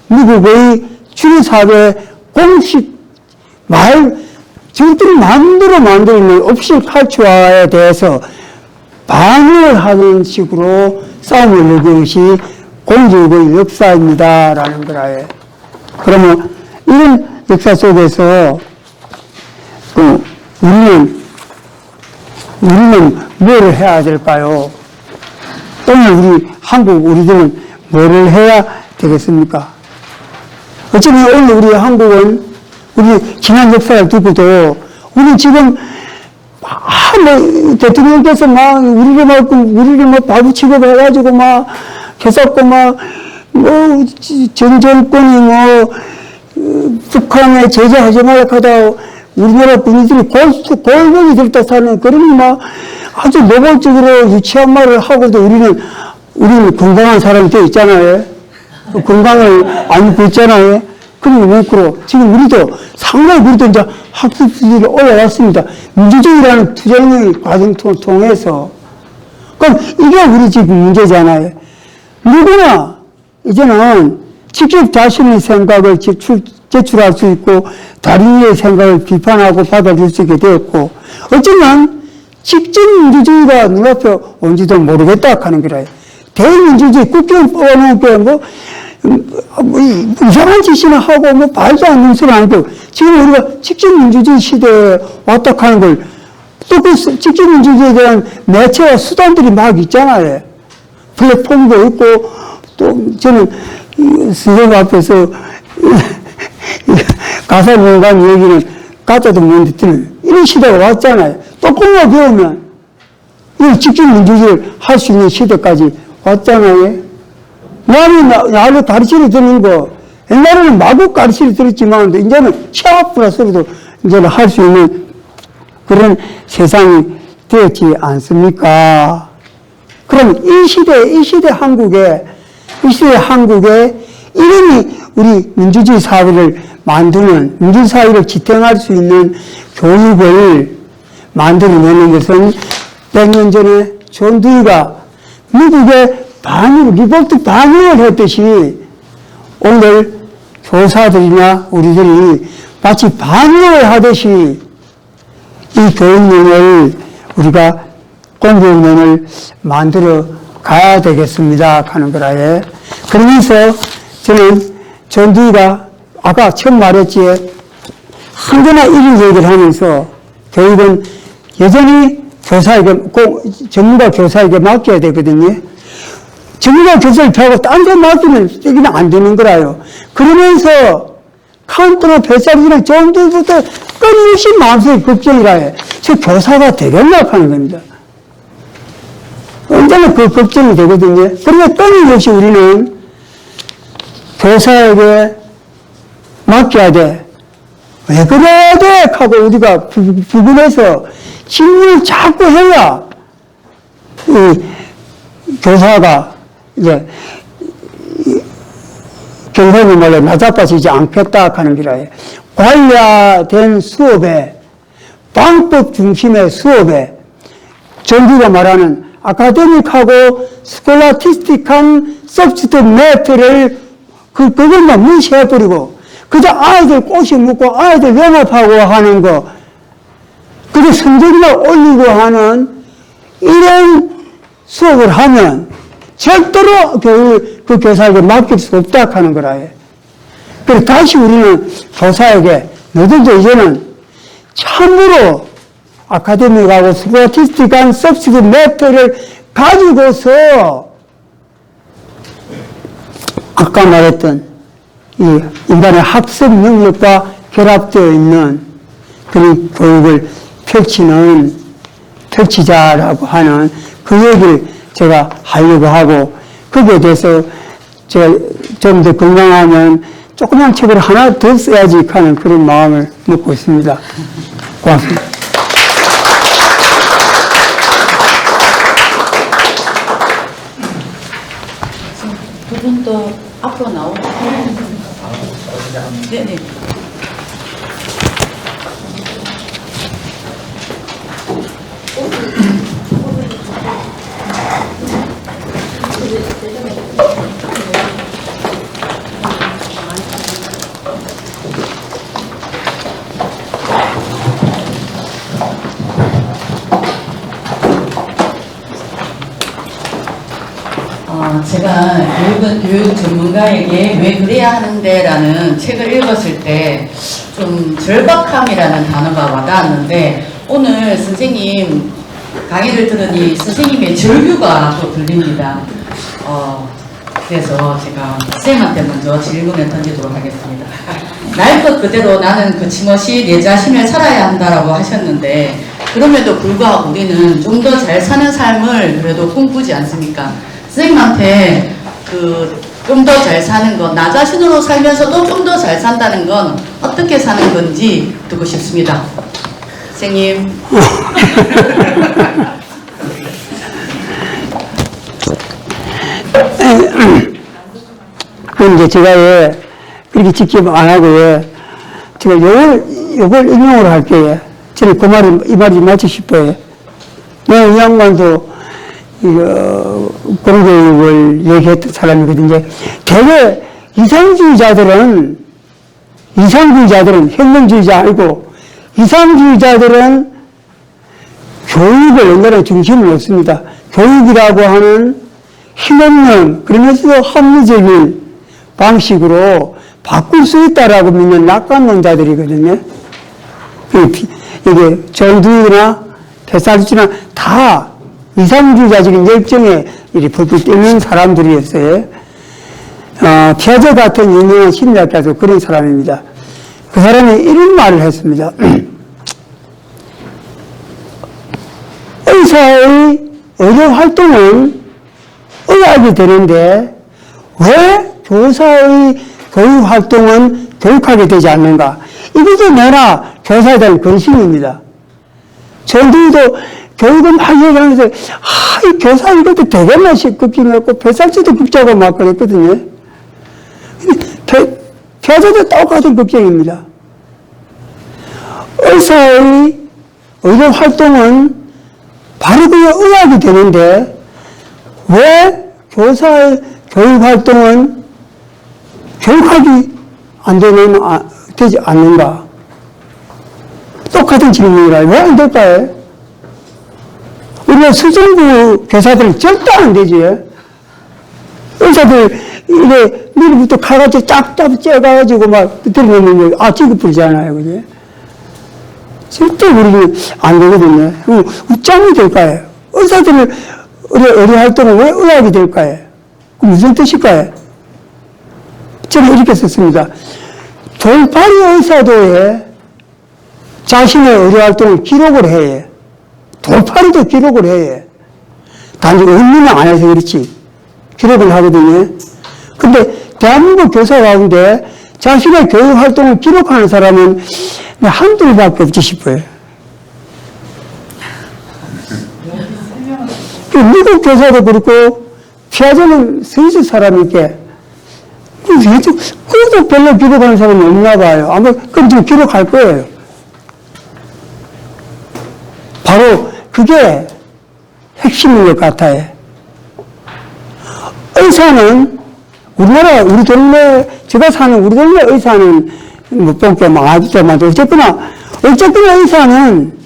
미국의 주류사회 공식 저들이 만들어낸 옵션 칼추어에 대해서 반응을 하는 식으로 싸움을 내는 것이 공교육의 역사입니다라는 거라요. 그러면 이런 역사 속에서 우리는 뭐를 해야 될까요? 오늘 우리들은 뭐를 해야 되겠습니까? 어쩌면 오늘 우리 한국은 우리 지난 역사를 두고도 우리 지금 대통령께서 우리를 바보 취급해가지고 개잡고 전 정권이 북한에 제재하지 말라고 하다 우리나라 군인들이 골병이 들다 사는 그런 아주 노골적으로 유치한 말을 하고도 우리는 건강한 사람이 되어 있잖아요. 건강을 안 입고 있잖아요. 그리고 지금 우리도 상당히 우리도 이제 학습 수준이 올라왔습니다. 민주주의라는 투쟁의 과정 통해서. 그럼 이게 우리 지금 문제잖아요. 누구나 이제는 직접 자신의 생각을 제출할 수 있고 다른 이의 생각을 비판하고 받아줄 수 있게 되었고 어쩌면 직접 민주주의가 눈앞에 온지도 모르겠다 하는 거라요. 대민주주의 국경 뽑아놓고 이상한 짓이나 하고 말도 안 되는 소리 안 하고 지금 우리가 직접 민주주의 시대에 왔다 하는 걸 또 그 직접 민주주의에 대한 매체와 수단들이 막 있잖아요. 플랫폼도 있고 또 저는 선생님 앞에서 가사공간 얘기는 가짜도 모르는데 듣는 이런 시대가 왔잖아요. 조금만 배우면 이 직접 민주주의를 할 수 있는 시대까지 왔잖아요. 나를 가르치려 드는 거 옛날에는 마구 가르치려 들었지만 이제는 취업 플러스로도 이제는 할 수 있는 그런 세상이 되었지 않습니까? 그럼 이 시대 한국에 이름이 우리 민주주의 사회를 만드는, 민주주의 사회를 지탱할 수 있는 교육을 만들어내는 것은 100년 전에 전두희가 미국의 리볼트 반영을 했듯이 오늘 교사들이나 우리들이 마치 반영을 하듯이 이 교육론을 우리가 공교육론을 만들어 가야 되겠습니다 하는 거라에. 그러면서 저는 전두희가 아까 처음 말했지 한거나 이런 얘기를 하면서 교육은 여전히 전문가 교사에게 맡겨야 되거든요. 전문가 교사를 배우고 딴 데 맡기면 안 되는 거라요. 그러면서 카운터나 뱃살이나 전두부터 끊임없이 마음속에 걱정이라 해. 저 교사가 되겠나 하는 겁니다. 언제나 그 걱정이 되거든요. 그러니까 끊임없이 우리는 교사에게 맡겨야 돼. 왜 그래야 돼? 하고 우리가 부분해서 질문을 자꾸 해야 교사가 이제 경선이 말로 나자빠지지 않겠다 하는 기라에 관리된 수업에 방법 중심의 수업에 전두가 말하는 아카데믹하고 스콜라티스틱한 서브스트 매트를 그것만 무시해버리고 그저 아이들 꼬시 묶고 아이들 영업하고 하는 거 그리고 성적이나 올리고 하는 이런 수업을 하면 절대로 그 교사에게 맡길 수 없다 하는 거라 해. 그래서 다시 우리는 교사에게 너희들도 이제는 참으로 아카데믹하고 스코어티스틱한 서브시드 매트를 가지고서 아까 말했던 이 인간의 학습 능력과 결합되어 있는 그런 교육을 펼치자라고 하는 그 얘기를 제가 하려고 하고, 거기에 대해서 제가 좀 더 건강하면 조그만 책을 하나 더 써야지 하는 그런 마음을 먹고 있습니다. 고맙습니다. 두 분 또 앞으로 나오고. 네네. 제가 교육 전문가에게 왜 그래야 하는데라는 책을 읽었을 때 좀 절박함이라는 단어가 와닿았는데, 오늘 선생님 강의를 들으니 선생님의 절규가 또 들립니다. 그래서 제가 선생님한테 먼저 질문을 던지도록 하겠습니다. 날 것 그대로 나는 그침없이 내 자신을 살아야 한다라고 하셨는데, 그럼에도 불구하고 우리는 좀 더 잘 사는 삶을 그래도 꿈꾸지 않습니까? 선생님한테 좀 더 잘 사는 것, 나 자신으로 살면서도 좀 더 잘 산다는 건 어떻게 사는 건지 듣고 싶습니다. 선생님. 그런데 제가 그렇게 직접 안 하고 제가 요걸 인용을 할게요. 저는 이 말이 맞추고 싶어요. 내가 이 양반도 공교육을 얘기했던 사람이거든요. 대개 이상주의자들은 혁명주의자 아니고, 이상주의자들은 교육을 옛날에 중심을 놓습니다. 교육이라고 하는 힘없는, 그러면서도 합리적인 방식으로 바꿀 수 있다라고 믿는 낙관론자들이거든요. 이게 정두이나 페살주나 다 이상주의자적인 열정에 이렇게 불빛 뛰는 사람들이었어요. 피아제 같은 유명한 심리학자도 그런 사람입니다. 그 사람이 이런 말을 했습니다. 의사의 의료 활동은 의학이 되는데 왜 교사의 교육 활동은 교육하게 되지 않는가? 이것도 내나 교사에 대한 근심입니다. 저희도 교육을 막 얘기하면서, 이 교사 이것도 되게 맛이 급기했고, 뱃살치도 급자고 막 그랬거든요. 피아제도 똑같은 걱정입니다. 의사의 의료 활동은 바로 그 의학이 되는데, 왜 교사의 교육 활동은 교육하기 되지 않는가? 똑같은 질문이라 왜 안 될까요? 우리가 수준부 교사들은 절대 안 되지. 의사들, 이래, 미리부터 칼같이 짝짝 째가지고 막 들어놓으면 지급 부리잖아요. 그지? 절대 우리는 안 되거든요. 그럼 어쩌면 될까요? 의사들을, 의료 활동은 왜 의학이 될까요? 그 무슨 뜻일까요? 저는 이렇게 썼습니다. 돌팔이 의사도 자신의 의료 활동을 기록을 해. 돌팔이도 기록을 해. 단지 의문은 안 해서 그렇지. 기록을 하거든요. 근데 대한민국 교사 가운데 자신의 교육 활동을 기록하는 사람은 한둘밖에 없지 싶어요. 미국 교사도 그렇고, 피아제는 스위스 사람이니까, 그것도 별로 기록하는 사람이 없나 봐요. 아마 그럼 좀 기록할 거예요. 바로 그게 핵심인 것 같아요. 의사는 우리 동네, 제가 사는 우리 동네 의사는 못 본 게 많았지만, 어쨌거나 의사는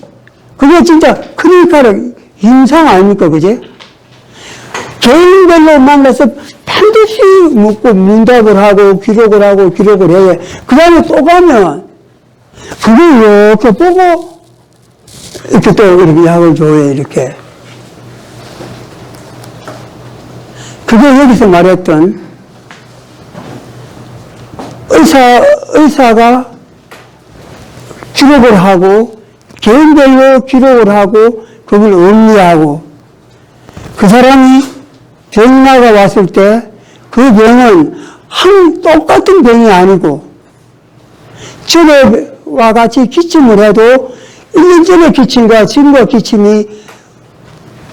그게 진짜 크리니카를 인상 아닙니까, 그제? 개인별로 만나서 반드시 묻고 문답을 하고 기록을 해. 그 다음에 또 가면 그걸 이렇게 보고 이렇게 또 이렇게 약을 줘요, 이렇게. 그게 여기서 말했던 의사가 기록을 하고 개인별로 기록을 하고 그걸 음미하고 그 사람이 병나가 왔을 때 그 병은 똑같은 병이 아니고 전에와 같이 기침을 해도 1년 전에 기침과 지금과 기침이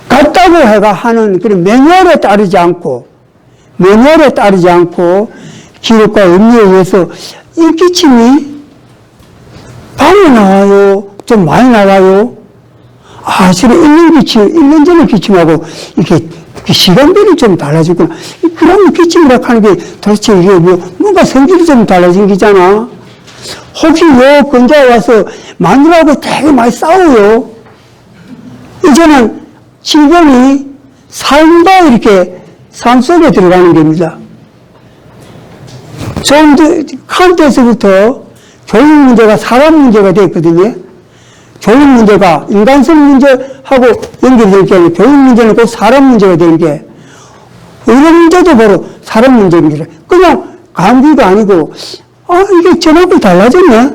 같다고 해가 하는 그런 매뉴얼에 따르지 않고 기록과 음미에 의해서 이 기침이 밤에 나와요? 좀 많이 나와요? 실은 1년 전에 기침하고 이렇게 시간별이 좀 달라지구나. 그러면 기침이라고 하는 게 도대체 이게 뭔가 성질이 좀 달라진 거잖아. 혹시 요 근자에 와서 마누라하고 되게 많이 싸워요? 이제는 질병이 삶과 이렇게 삶 속에 들어가는 겁니다. 좀 칸트에서부터 교육 문제가 사람 문제가 됐거든요. 교육 문제가 인간성 문제하고 연결될 게 아니라 교육 문제는 곧 사람 문제가 되는 게 의료 문제도 바로 사람 문제입니다. 그냥 감기가 아니고 이게 전하고 달라졌네.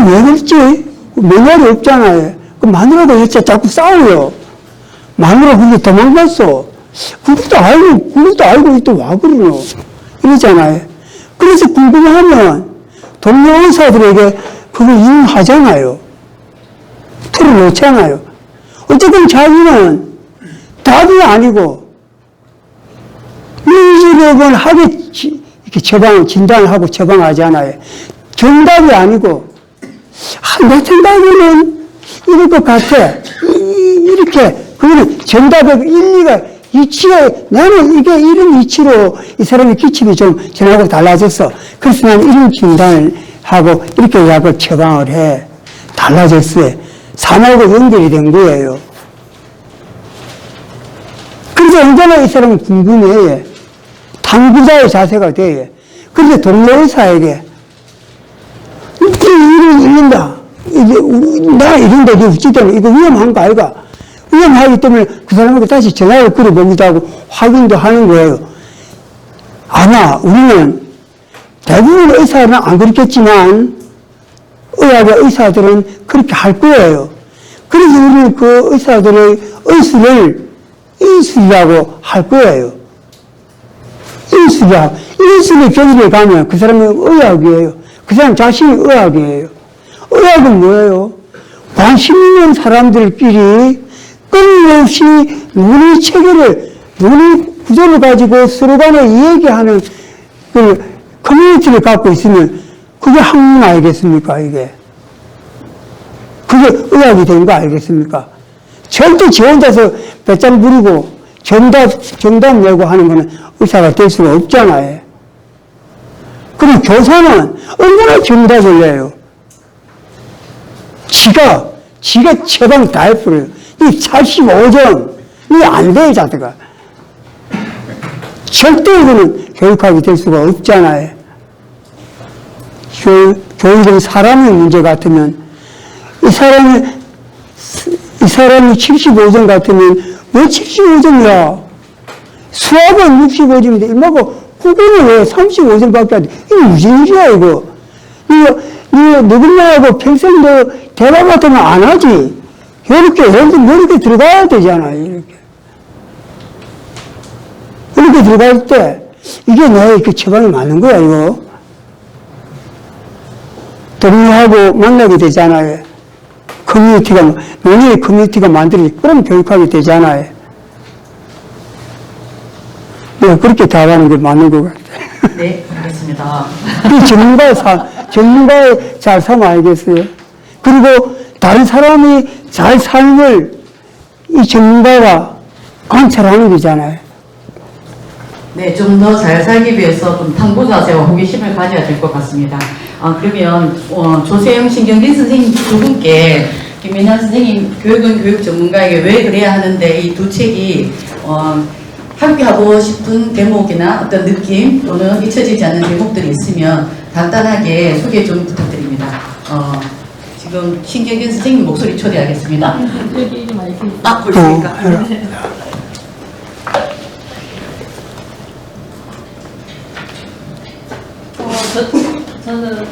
왜 그렇지? 매뉴얼이 없잖아요. 그 마누라가 진짜 자꾸 싸워요. 마누라 그게 도망갔어. 그것도 알고 또 와 그러노. 이러잖아요. 그래서 궁금하면 동료 의사들에게 그걸 인하잖아요. 털어놓잖아요. 어쨌든 자기는 답이 아니고 인지력을 이렇게 진단을 하고 처방하잖아요. 정답이 아니고 내 생각에는 이럴 것 같아. 이렇게 그거는 정답의 일리가 이치에 나는 이게 이런 이치로 이 사람의 기침이 좀 전하고 달라졌어. 그래서 나는 이런 진단을 하고 이렇게 약을 처방을 해. 달라졌어요. 삶하고 연결이 된 거예요. 그래서 언제나 이 사람은 궁금해. 탐구자의 자세가 돼. 그래서 동료 의사에게 이런다. 나 이런데 네 어찌되면 이거 위험한 거 아이가? 위험하기 때문에 그 사람에게 다시 전화를 걸어보기도 하고 확인도 하는 거예요. 아마 우리는 대부분 의사는 안 그렇겠지만 의학의 의사들은 그렇게 할 거예요. 그래서 우리는 그 의사들의 의술을 인술이라고 할 거예요. 인술의 경지에 가면 그 사람은 의학이에요. 그 사람 자신이 의학이에요. 의학은 뭐예요? 관심 있는 사람들끼리 끊임없이 논의 구조를 가지고 서로 간에 이야기하는 그 커뮤니티를 갖고 있으면 그게 학문 아니겠습니까, 이게? 그게 의학이 된 거 알겠습니까? 절대 지 혼자서 배짱 부리고 정답 내고 하는 거는 의사가 될 수가 없잖아요. 그리고 교사는 얼마나 정답을 내요? 지가 처방 다 해버려요. 이 45점, 이게 안 돼요, 자체가. 절대 이거는 교육학이 될 수가 없잖아요. 교육은 사람의 문제 같으면, 이 사람이 75점 같으면, 왜 75점이야? 수학은 65점인데, 이마고 국어는 왜 35점밖에 안 돼? 이거 무슨 일이야, 이거? 이거 누구냐고 평생 대화 같으면 안 하지. 이렇게 들어가야 되잖아요, 이렇게 들어갈 때, 이게 내 처방이 맞는 거야, 이거. 동료하고 만나게 되잖아요. 논의의 커뮤니티가 만들어지, 그럼 교육하게 되잖아요. 내가 그렇게 답하는 게 맞는 것 같아요. 네, 알겠습니다. 전문가의 잘 삶 알겠어요? 그리고 다른 사람이 잘 삶을 이 전문가가 관찰하는 거잖아요. 네, 좀 더 잘 살기 위해서 좀 탐구 자세와 호기심을 가져야 될 것 같습니다. 그러면 조세영 신경진 선생님 두 분께 김민환 선생님, 교육은 교육 전문가에게 왜 그래야 하는데 이 두 책이 함께 하고 싶은 대목이나 어떤 느낌 또는 잊혀지지 않는 대목들이 있으면 간단하게 소개 좀 부탁드립니다. 지금 신경균 선생님 목소리 초대하겠습니다. 여기 좀 많이 아, 보십니까? 해라. 저는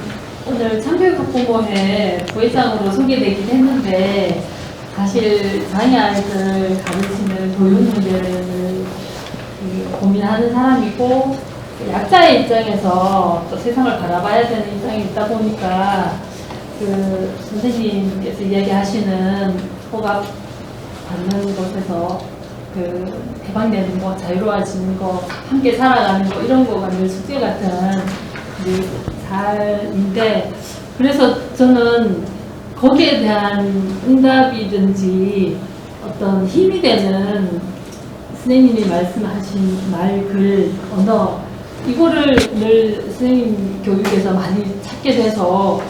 오늘 참교육학부모회 부회장으로 소개되긴 했는데 사실 자녀 아이들 가르치는 교육 문제를 고민하는 사람이고 약자의 입장에서 또 세상을 바라봐야 되는 입장이 있다 보니까 그 선생님께서 이야기하시는 허가 받는 곳에서 그 해방되는 거, 자유로워지는 거, 함께 살아가는 거 이런 거가 늘 숙제 같은 삶인데 그래서 저는 거기에 대한 응답이든지 어떤 힘이 되는 선생님이 말씀하신 말, 글, 언어 이거를 늘 선생님 교육에서 많이 찾게 돼서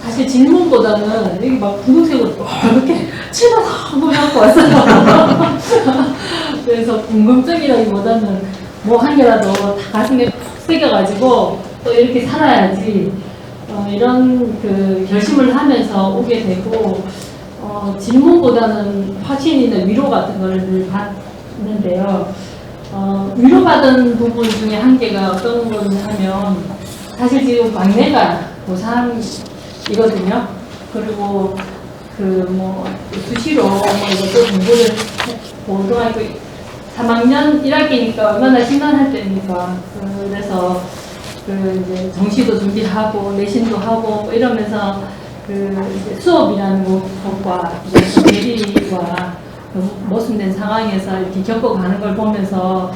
사실 질문보다는 여기 막 분홍색으로 이렇게 치마다 뭐 갖고 왔어요. 그래서 궁금증이라기보다는 뭐 한 개라도 다 가슴에 푹 새겨가지고 또 이렇게 살아야지 이런 그 결심을 하면서 오게 되고 질문보다는 확신이나 위로 같은 걸 늘 받는데요. 위로받은 부분 중에 한 개가 어떤 거냐 하면 사실 지금 막내가 고3이거든요. 그리고 그 뭐 수시로 뭐 이것도 공부를 고등학교 3학년 1학기니까 얼마나 심란할 때입니까. 그래서 그 이제 정시도 준비하고 내신도 하고 뭐 이러면서 그 이제 수업이라는 것과 대리와 모순된 상황에서 이렇게 겪어가는 걸 보면서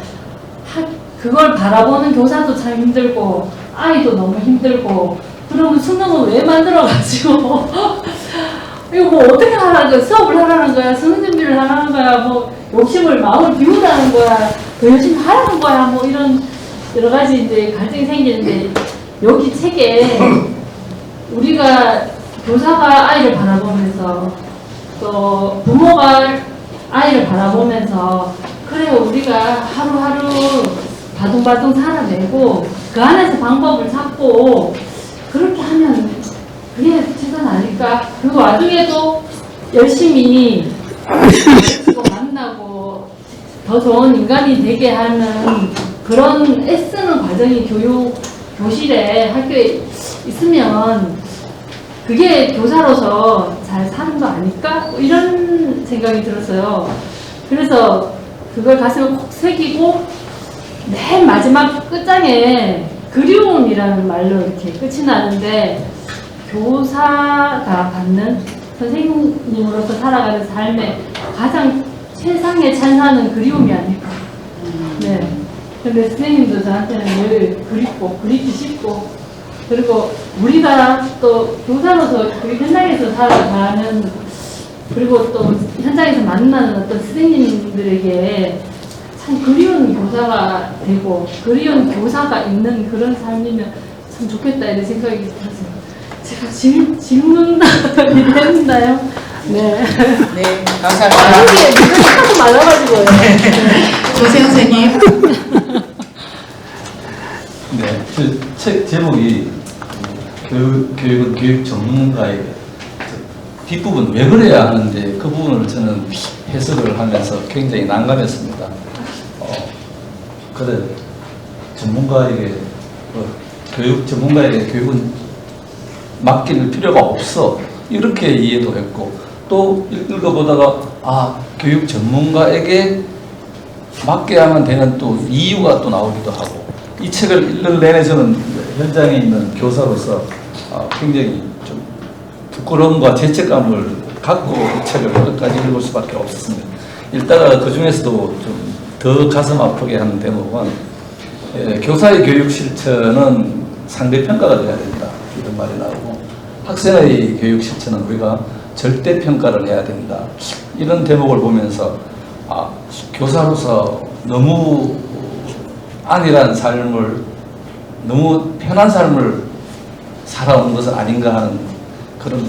그걸 바라보는 교사도 참 힘들고 아이도 너무 힘들고 그러면 수능을 왜 만들어가지고 이거 뭐 어떻게 하라는 거야? 수업을 하라는 거야? 수능 준비를 하라는 거야? 뭐 욕심을 마음을 비우라는 거야? 더 열심히 하라는 거야? 뭐 이런 여러 가지 이제 갈등이 생기는데 여기 책에 우리가 교사가 아이를 바라보면서 또 부모가 아이를 바라보면서 그래 우리가 하루하루 바둥바둥 살아내고 그 안에서 방법을 찾고 그렇게 하면 그게 최선 아닐까? 그리고 와중에도 열심히 만나고 더 좋은 인간이 되게 하는 그런 애쓰는 과정이 교실에 학교에 있으면 그게 교사로서 잘 사는 거 아닐까? 뭐 이런 생각이 들었어요. 그래서 그걸 가슴에 콕 새기고 맨 마지막 끝장에 그리움이라는 말로 이렇게 끝이 나는데 교사가 받는 선생님으로서 살아가는 삶의 가장 최상의 찬사는 그리움이 아닐까. 네. 근데 선생님도 저한테는 늘 그립고 그립기 쉽고 그리고 우리가 또 교사로서 그 현장에서 살아가는 그리고 또 현장에서 만나는 어떤 선생님들에게 참 그리운 교사가 되고 그리운 교사가 있는 그런 삶이면 참 좋겠다 이런 생각이 들었어요. 제가 질문이 됐나요? 네. 네, 감사합니다. 이게 눈이 하도 말라가지고요. 조세영 선생님. 네, 그 책 제목이 교육은 교육 전문가에게 뒷부분 왜 그래야 하는데 그 부분을 저는 해석을 하면서 굉장히 난감했습니다. 그래 전문가에게 교육 전문가에게 교육은 맡길 필요가 없어 이렇게 이해도 했고 또 읽어보다가 교육 전문가에게 맡겨야만 되는 또 이유가 또 나오기도 하고 이 책을 읽는 내내 저는 현장에 있는 교사로서 굉장히 좀 부끄러움과 죄책감을 갖고 이 책을 끝까지 읽을 수밖에 없었습니다. 읽다가 그 중에서도 좀 더 가슴 아프게 하는 대목은 교사의 교육 실천은 상대평가가 돼야 된다 이런 말이 나오고 학생의 교육 실천은 우리가 절대평가를 해야 된다 이런 대목을 보면서 교사로서 너무 안일한 삶을 너무 편한 삶을 살아온 것은 아닌가 하는 그런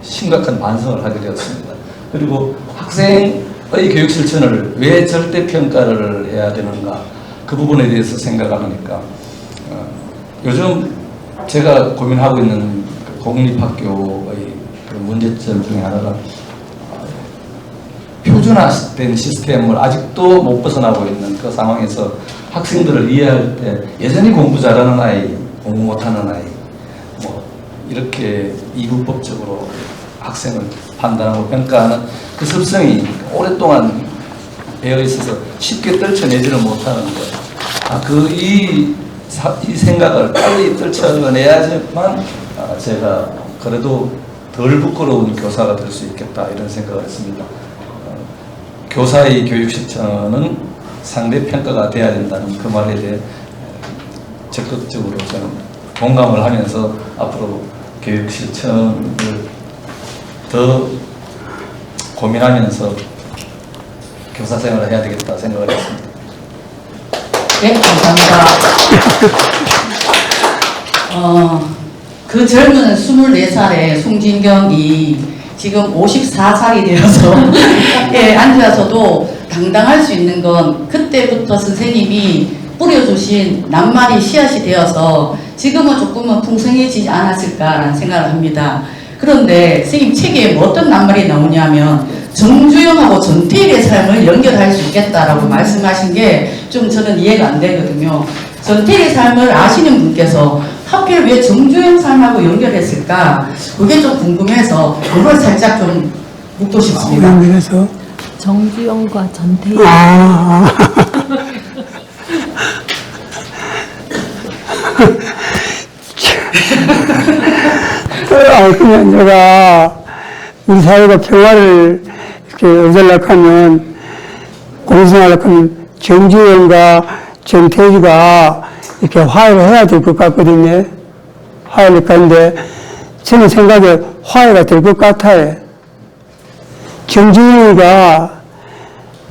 심각한 반성을 하게 되었습니다. 그리고 학생의 교육 실천을 왜 절대평가를 해야 되는가, 그 부분에 대해서 생각을 하니까 요즘 제가 고민하고 있는 그 공립학교의 그 문제점 중에 하나가 표준화된 시스템을 아직도 못 벗어나고 있는 그 상황에서 학생들을 이해할 때 여전히 공부 잘하는 아이, 공부 못하는 아이, 뭐 이렇게 이분법적으로 학생을 판단하고 평가하는 그 습성이 오랫동안 배어 있어서 쉽게 떨쳐내지를 못하는 거예요. 이 생각을 빨리 떨쳐내야지만 제가 그래도 덜 부끄러운 교사가 될 수 있겠다 이런 생각을 했습니다. 교사의 교육 실천은 상대 평가가 돼야 된다는 그 말에 대해 적극적으로 저는 공감을 하면서 앞으로 교육 실천을 더 고민하면서 교사 생활을 해야 되겠다 생각을 했습니다. 네, 감사합니다. 그 젊은 24살의 송진경이 지금 54살이 되어서 예, 앉아서도 당당할 수 있는 건 그때부터 선생님이 뿌려주신 낱말이 씨앗이 되어서 지금은 조금은 풍성해지지 않았을까라는 생각을 합니다. 그런데 선생님 책에 어떤 낱말이 나오냐면 정주영하고 전태일의 삶을 연결할 수 있겠다라고 말씀하신 게 좀 저는 이해가 안 되거든요. 전태일의 삶을 아시는 분께서 하필 왜 정주영 삶하고 연결했을까? 그게 좀 궁금해서 그걸 살짝 좀 묻고 싶습니다. 그래서 정주영과 전태일. 그냥 제가 우리 사회가 평화를 이렇게 얻으려고 하면, 공생하려고 하면 정주영과 전태일이가 이렇게 화해를 해야 될 것 같거든요. 화해를 하는데 저는 생각에 화해가 될 것 같아요. 정주영이가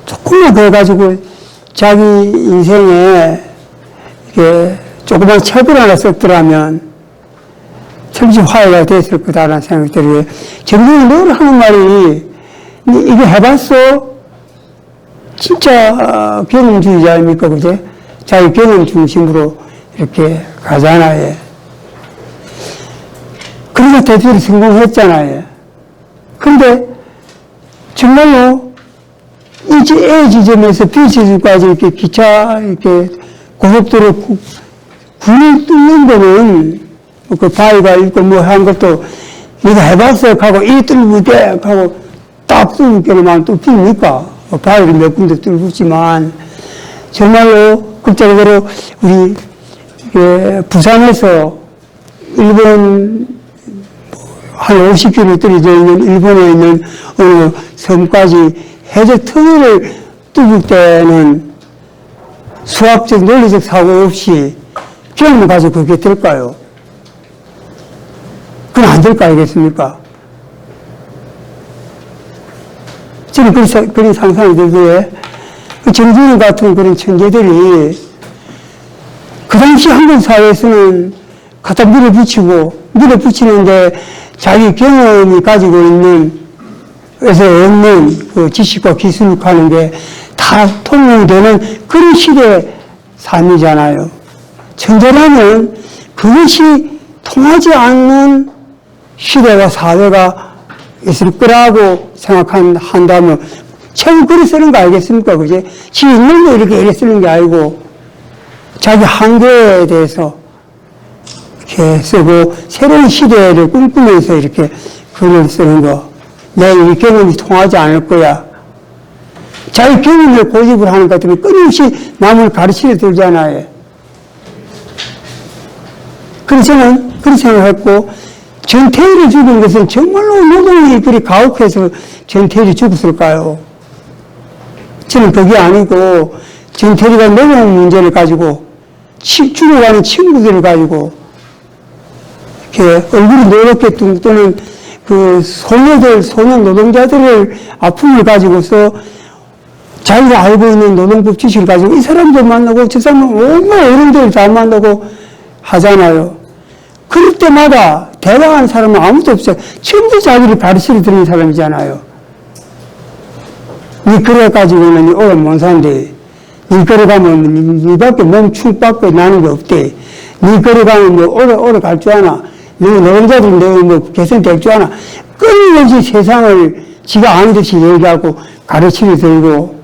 조금만 더 가지고 자기 인생에 이렇게 조그만 책을 하나 썼더라면 잠시 화해가 됐을 거다라는 생각이 들어요. 정주영이 늘 하는 말이, 이거 해봤어? 진짜 경험주의자 아닙니까, 그제? 자기 경험 중심으로 이렇게 가잖아요. 그러니까 대표로 성공했잖아요. 근데 정말로 이 A 지점에서 B 지점까지 이렇게 기차, 이렇게 고속도로 군을 뚫는 거는 그 바위가 있고 뭐 한 것도 내가 해봤어 하고 이 뚫고 돼 하고 딱 뚫기만 뚫힙니까? 바위를 몇 군데 뚫었지만 정말로 극적으로 우리 부산에서 일본 한 50km 떨어져 있는 일본에 있는 어느 섬까지 해적 터널을 뚫을 때는 수학적 논리적 사고 없이 경험을 가지고 그게 될까요? 그건 안 될 거 아니겠습니까? 저는 그런 상상이 들기에 정준영 같은 그런 천재들이 그 당시 한국 사회에서는 갖다 밀어붙이는데 자기 경험이 가지고 있는 에서 얻는 그 지식과 기술을 하는 게 다 통용되는 그런 시대의 삶이잖아요. 천재라면 그것이 통하지 않는 시대와 사회가 있을 거라고 생각한다면 책을 그리 쓰는 거 알겠습니까? 그제? 지 있는 거 이렇게 쓰는 게 아니고 자기 한계에 대해서 이렇게 쓰고 새로운 시대를 꿈꾸면서 이렇게 글을 쓰는 거. 내 이 경험이 통하지 않을 거야. 자기 경험을 고집을 하는 것 같으면 끊임없이 남을 가르치려 들잖아요. 그래서 저는 그렇게 생각했고, 전태일을 죽인 것은 정말로 노동이 그리 가혹해서 전태일이 죽었을까요? 저는 그게 아니고, 전태일이가 노동 문제를 가지고, 죽어가는 친구들을 가지고, 이렇게 얼굴이 노랗게 뜨는 그 소년 노동자들을 아픔을 가지고서 자기가 알고 있는 노동법 지식을 가지고 이 사람도 만나고 저 사람은 온갖 어른들 다 만나고 하잖아요. 그럴 때마다 대단한 사람은 아무도 없어요. 전부 자기를 가르치러 들은 사람이잖아요. 니 그래 가지고는 니 오래 못 산대. 니 그래 가면 니밖에 몸충 밖에 나는 게 없대. 니 그래 가면 뭐 오래 갈 줄 아나. 너 노동자들 너뭐 개선될 줄 아나. 끊임없이 세상을 지가 아는 듯이 얘기하고 가르치려 들고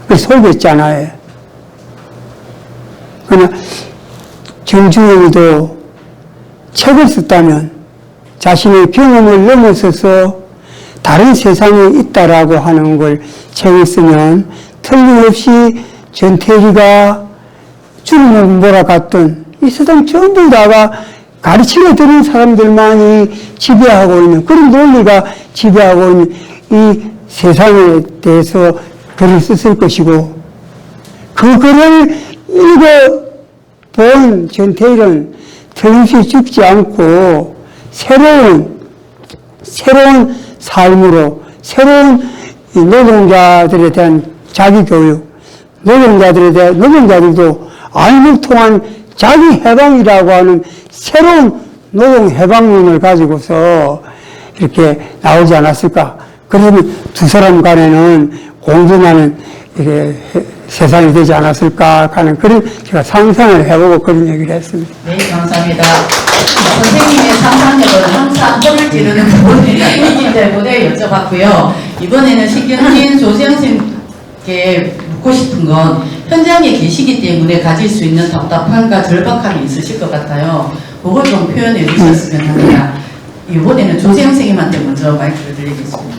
그 속였잖아요. 그러나 정주영이도 책을 썼다면 자신의 경험을 넘어서서 다른 세상에 있다라고 하는 걸 책을 쓰면 틀림없이 전태기가 죽음을 몰아갔던 이 세상 전부 다가 가르치려 들은 사람들만이 지배하고 있는 그런 논리가 지배하고 있는 이 세상에 대해서 글을 썼을 것이고 그 글을 읽어본 전태일은 틀림없이 죽지 않고 새로운 삶으로 새로운 노동자들에 대한 자기교육, 노동자들도 알을 통한 자기 해방이라고 하는 새로운 노동 해방론을 가지고서 이렇게 나오지 않았을까. 그러면 두 사람 간에는 공존하는 이렇게 세상이 되지 않았을까 하는 그런 제가 상상을 해보고 그런 얘기를 했습니다. 네, 감사합니다. 선생님의 상상력을 항상 허를 찌르는 부분이 있기 때문에 여쭤봤고요. 이번에는 신경진 조세영 선생님께 묻고 싶은 건 현장에 계시기 때문에 가질 수 있는 답답함과 절박함이 있으실 것 같아요. 그걸 좀 표현해 주셨으면 합니다. 이번에는 조세영 선생님한테 먼저 마이크를 드리겠습니다.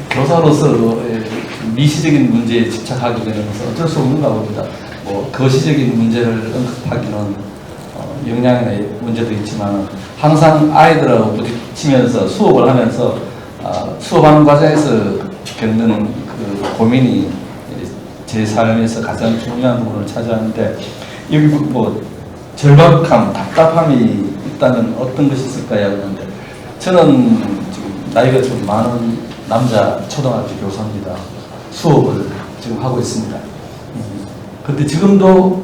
교사로서 미시적인 문제에 집착하게 되는 것은 어쩔 수 없는가 봅니다. 뭐 거시적인 문제를 언급하기는 역량의 문제도 있지만 항상 아이들하고 부딪히면서 수업을 하면서 수업하는 과정에서 겪는 그 고민이 제 삶에서 가장 중요한 부분을 차지하는데 여기 뭐 절박함, 답답함이 있다면 어떤 것이 있을까요? 그런데 저는 지금 나이가 좀 많은 남자 초등학교 교사입니다. 수업을 지금 하고 있습니다. 근데 지금도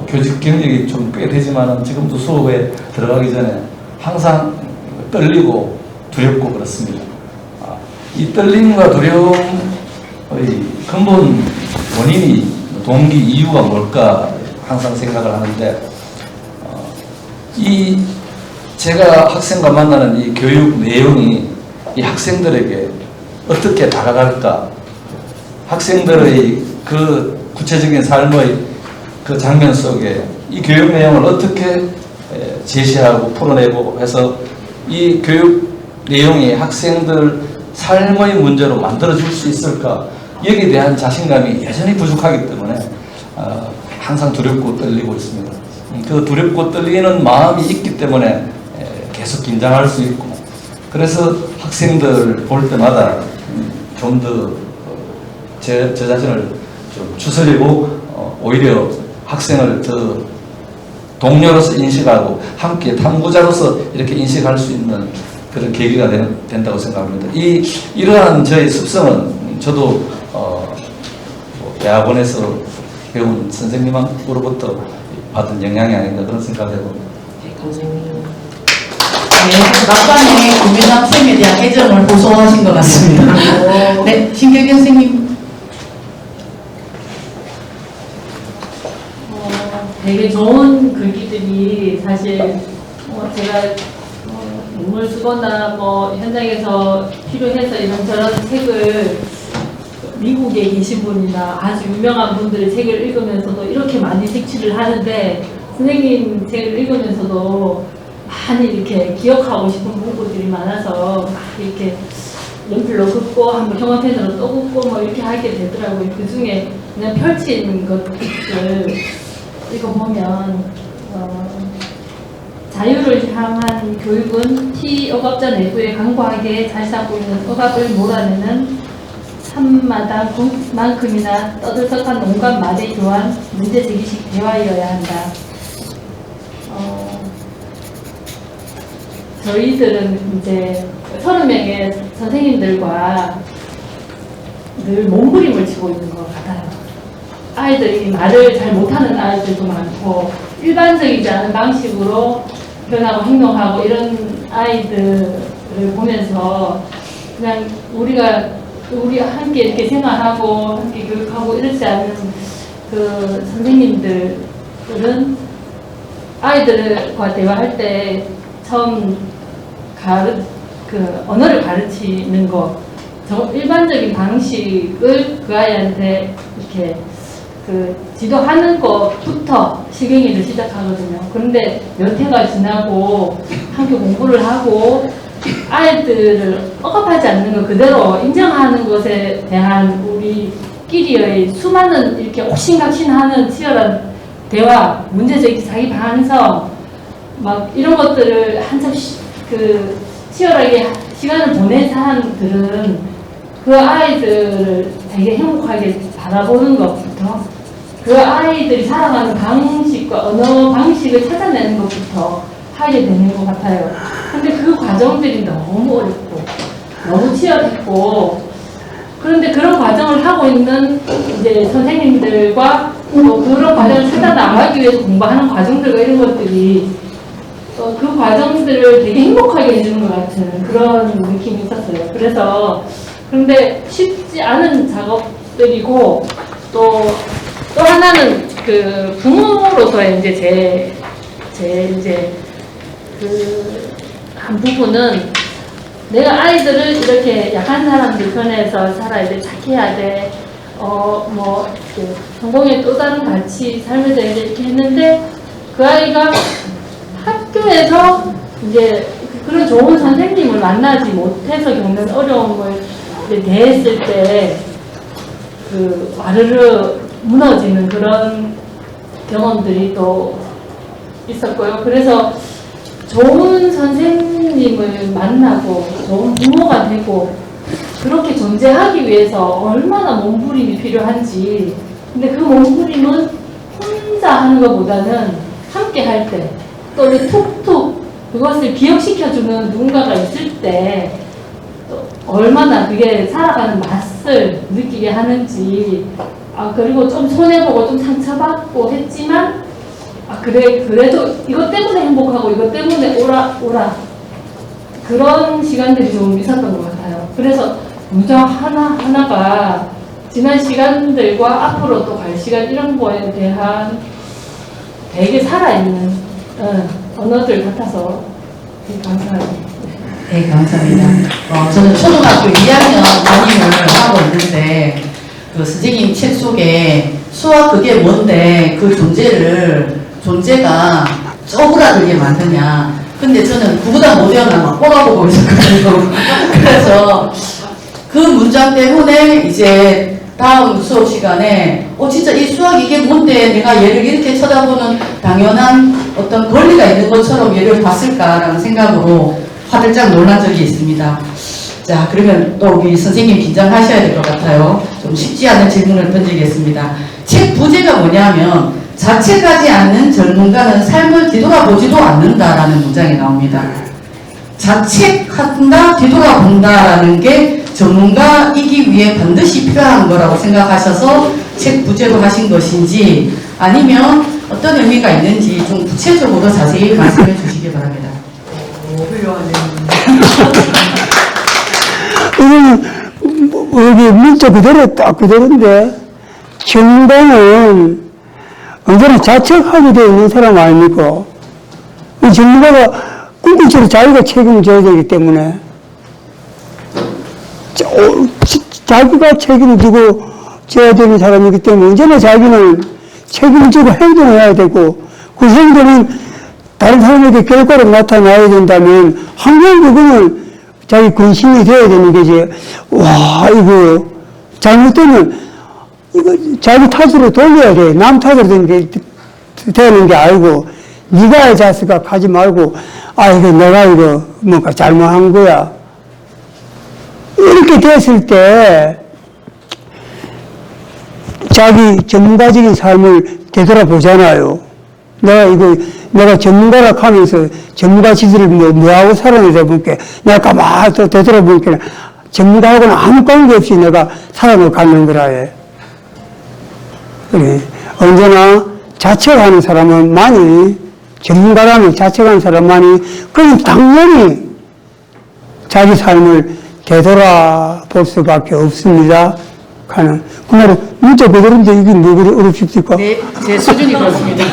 교직 경력이 좀 꽤 되지만 지금도 수업에 들어가기 전에 항상 떨리고 두렵고 그렇습니다. 이 떨림과 두려움의 근본 원인이 동기 이유가 뭘까 항상 생각을 하는데 이 제가 학생과 만나는 이 교육 내용이 이 학생들에게 어떻게 다가갈까, 학생들의 그 구체적인 삶의 그 장면 속에 이 교육 내용을 어떻게 제시하고 풀어내고 해서 이 교육 내용이 학생들 삶의 문제로 만들어줄 수 있을까, 여기에 대한 자신감이 여전히 부족하기 때문에 항상 두렵고 떨리고 있습니다. 그 두렵고 떨리는 마음이 있기 때문에 계속 긴장할 수 있고, 그래서 학생들 볼 때마다 좀 더 제 자신을 좀 추스리고 오히려 학생을 더 동료로서 인식하고 함께 탐구자로서 이렇게 인식할 수 있는 그런 계기가 된다고 생각합니다. 이러한 저의 습성은 저도 대학원에서 배운 선생님으로부터 받은 영향이 아닌가 그런 생각을 해봅니다. 네, 막간에 국민학 쌤에 대한 애정을 호소하신 것 같습니다. 네, 신경진 선생님. 되게 좋은 글귀들이 사실 제가 논문을 쓰거나 뭐 현장에서 필요해서 이런저런 책을 미국에 계신 분이나 아주 유명한 분들의 책을 읽으면서도 이렇게 많이 색칠을 하는데 선생님 책을 읽으면서도 많이 이렇게 기억하고 싶은 문구들이 많아서 막 이렇게 연필로 긋고 한번 형광펜으로 또 긋고 뭐 이렇게 하게 되더라고요. 그 중에 그냥 펼친 것들 읽어보면 자유를 향한 교육은 피억압자 내부에 강고하게 잘 쌓고 있는 억압을 몰아내는 한마당만큼이나 떠들썩한 온갖 말에 교환 문제제기식 대화이어야 한다. 저희들은 이제 30명의 선생님들과 늘 몸부림을 치고 있는 것 같아요. 아이들이 말을 잘 못하는 아이들도 많고 일반적이지 않은 방식으로 표현하고 행동하고 이런 아이들을 보면서 그냥 우리 함께 이렇게 생활하고 함께 교육하고 이렇지 않은 그 선생님들은 아이들과 대화할 때 처음 그 언어를 가르치는 거 일반적인 방식을 그 아이한테 이렇게 그 지도하는 것부터 실갱이를 시작하거든요. 그런데 몇 해가 지나고 함께 공부를 하고 아이들을 억압하지 않는 것 그대로 인정하는 것에 대한 우리끼리의 수많은 이렇게 옥신각신하는 치열한 대화, 문제제기, 자기 반성 막 이런 것들을 한참 그 치열하게 시간을 보낸 사람들은 그 아이들을 되게 행복하게 바라보는 것부터 그 아이들이 살아가는 방식과 언어 방식을 찾아내는 것부터 하게 되는 것 같아요. 근데 그 과정들이 너무 어렵고 너무 치열했고 그런데 그런 과정을 하고 있는 이제 선생님들과 또 그런 과정을 찾아 나가기 위해서 공부하는 과정들과 이런 것들이 그 과정들을 되게 행복하게 해주는 것 같은 그런 느낌이 있었어요. 그래서 그런데 쉽지 않은 작업들이고 또 하나는 그 부모로서의 이제 제 이제 그 한 부분은 내가 아이들을 이렇게 약한 사람들 편에서 살아야 돼, 착해야 돼, 뭐 성공의 또 다른 가치, 삶에 대해 이렇게 했는데 그 아이가 학교에서 이제 그런 좋은 선생님을 만나지 못해서 겪는 어려움을 대했을 때 그 와르르 무너지는 그런 경험들이 또 있었고요. 그래서 좋은 선생님을 만나고 좋은 부모가 되고 그렇게 존재하기 위해서 얼마나 몸부림이 필요한지 근데 그 몸부림은 혼자 하는 것보다는 함께 할 때 또 툭툭 그것을 기억시켜주는 누군가가 있을 때 얼마나 그게 살아가는 맛을 느끼게 하는지 그리고 좀 손해보고 좀 상처받고 했지만 그래도 이것 때문에 행복하고 이것 때문에 오라 그런 시간들이 좀 있었던 것 같아요. 그래서 문장 하나하나가 지난 시간들과 앞으로 또 갈 시간 이런 거에 대한 되게 살아있는 언어들 같아서 되게 감사합니다. 네, 감사합니다. 저는 초등학교 2학년 담임을 하고 있는데 그 선생님 책 속에 수학 그게 뭔데 그 존재가 쪼그라들게 만드냐. 근데 저는 그보다 못해어나 막 꼬라보고 있었거든요. 그래서 그 문장 때문에 이제 다음 수업 시간에 진짜 이 수학 이게 뭔데 내가 얘를 이렇게 쳐다보는 당연한 어떤 권리가 있는 것처럼 얘를 봤을까라는 생각으로 화들짝 놀란 적이 있습니다. 자, 그러면 또 우리 선생님 긴장하셔야 될 것 같아요. 좀 쉽지 않은 질문을 던지겠습니다. 책 부제가 뭐냐면 자책하지 않는 전문가는 삶을 뒤돌아보지도 않는다라는 문장이 나옵니다. 자책한다, 뒤돌아본다라는 게 전문가이기 위해 반드시 필요한 거라고 생각하셔서 책 부제로 하신 것인지 아니면 어떤 의미가 있는지 좀 구체적으로 자세히 말씀해 주시기 바랍니다. 이거는 여기 문자 그대로 딱 그대로인데 전문가는 언제나 자책하게 되어 있는 사람 아닙니까? 이 전문가가 궁극적으로 자기가 책임을 져야 되기 때문에 자기가 책임을 지고 져야 되는 사람이기 때문에 언제나 자기는 책임을 지고 행동해야 되고 그 행동은 다른 사람에게 결과로 나타나야 된다면 항상 그거는 자기 근심이 되어야 되는 거지. 와, 이거 잘못되면 이거 자기 탓으로 돌려야 돼. 남 탓으로 되는 게 아니고 네가 자식아 하지 말고 이거 내가 이거 뭔가 잘못한 거야. 이렇게 됐을 때 자기 전문가적인 삶을 되돌아보잖아요. 내가 전문가라고 하면서 전문가 짓을 뭐하고 살아내다 보니까 내가 가만히 또 되돌아보니까 전문가하고는 아무 관계없이 내가 살아가는 거라 해. 그래. 언제나 자책하는 사람은 많이, 전문가라면 자책하는 사람 많이, 그럼 당연히 자기 삶을 되돌아볼 수밖에 없습니다. 하는. 그 말은 문자 그대로인데 이게 뭐 그리 어렵습니까? 네, 제 수준이 그렇습니다.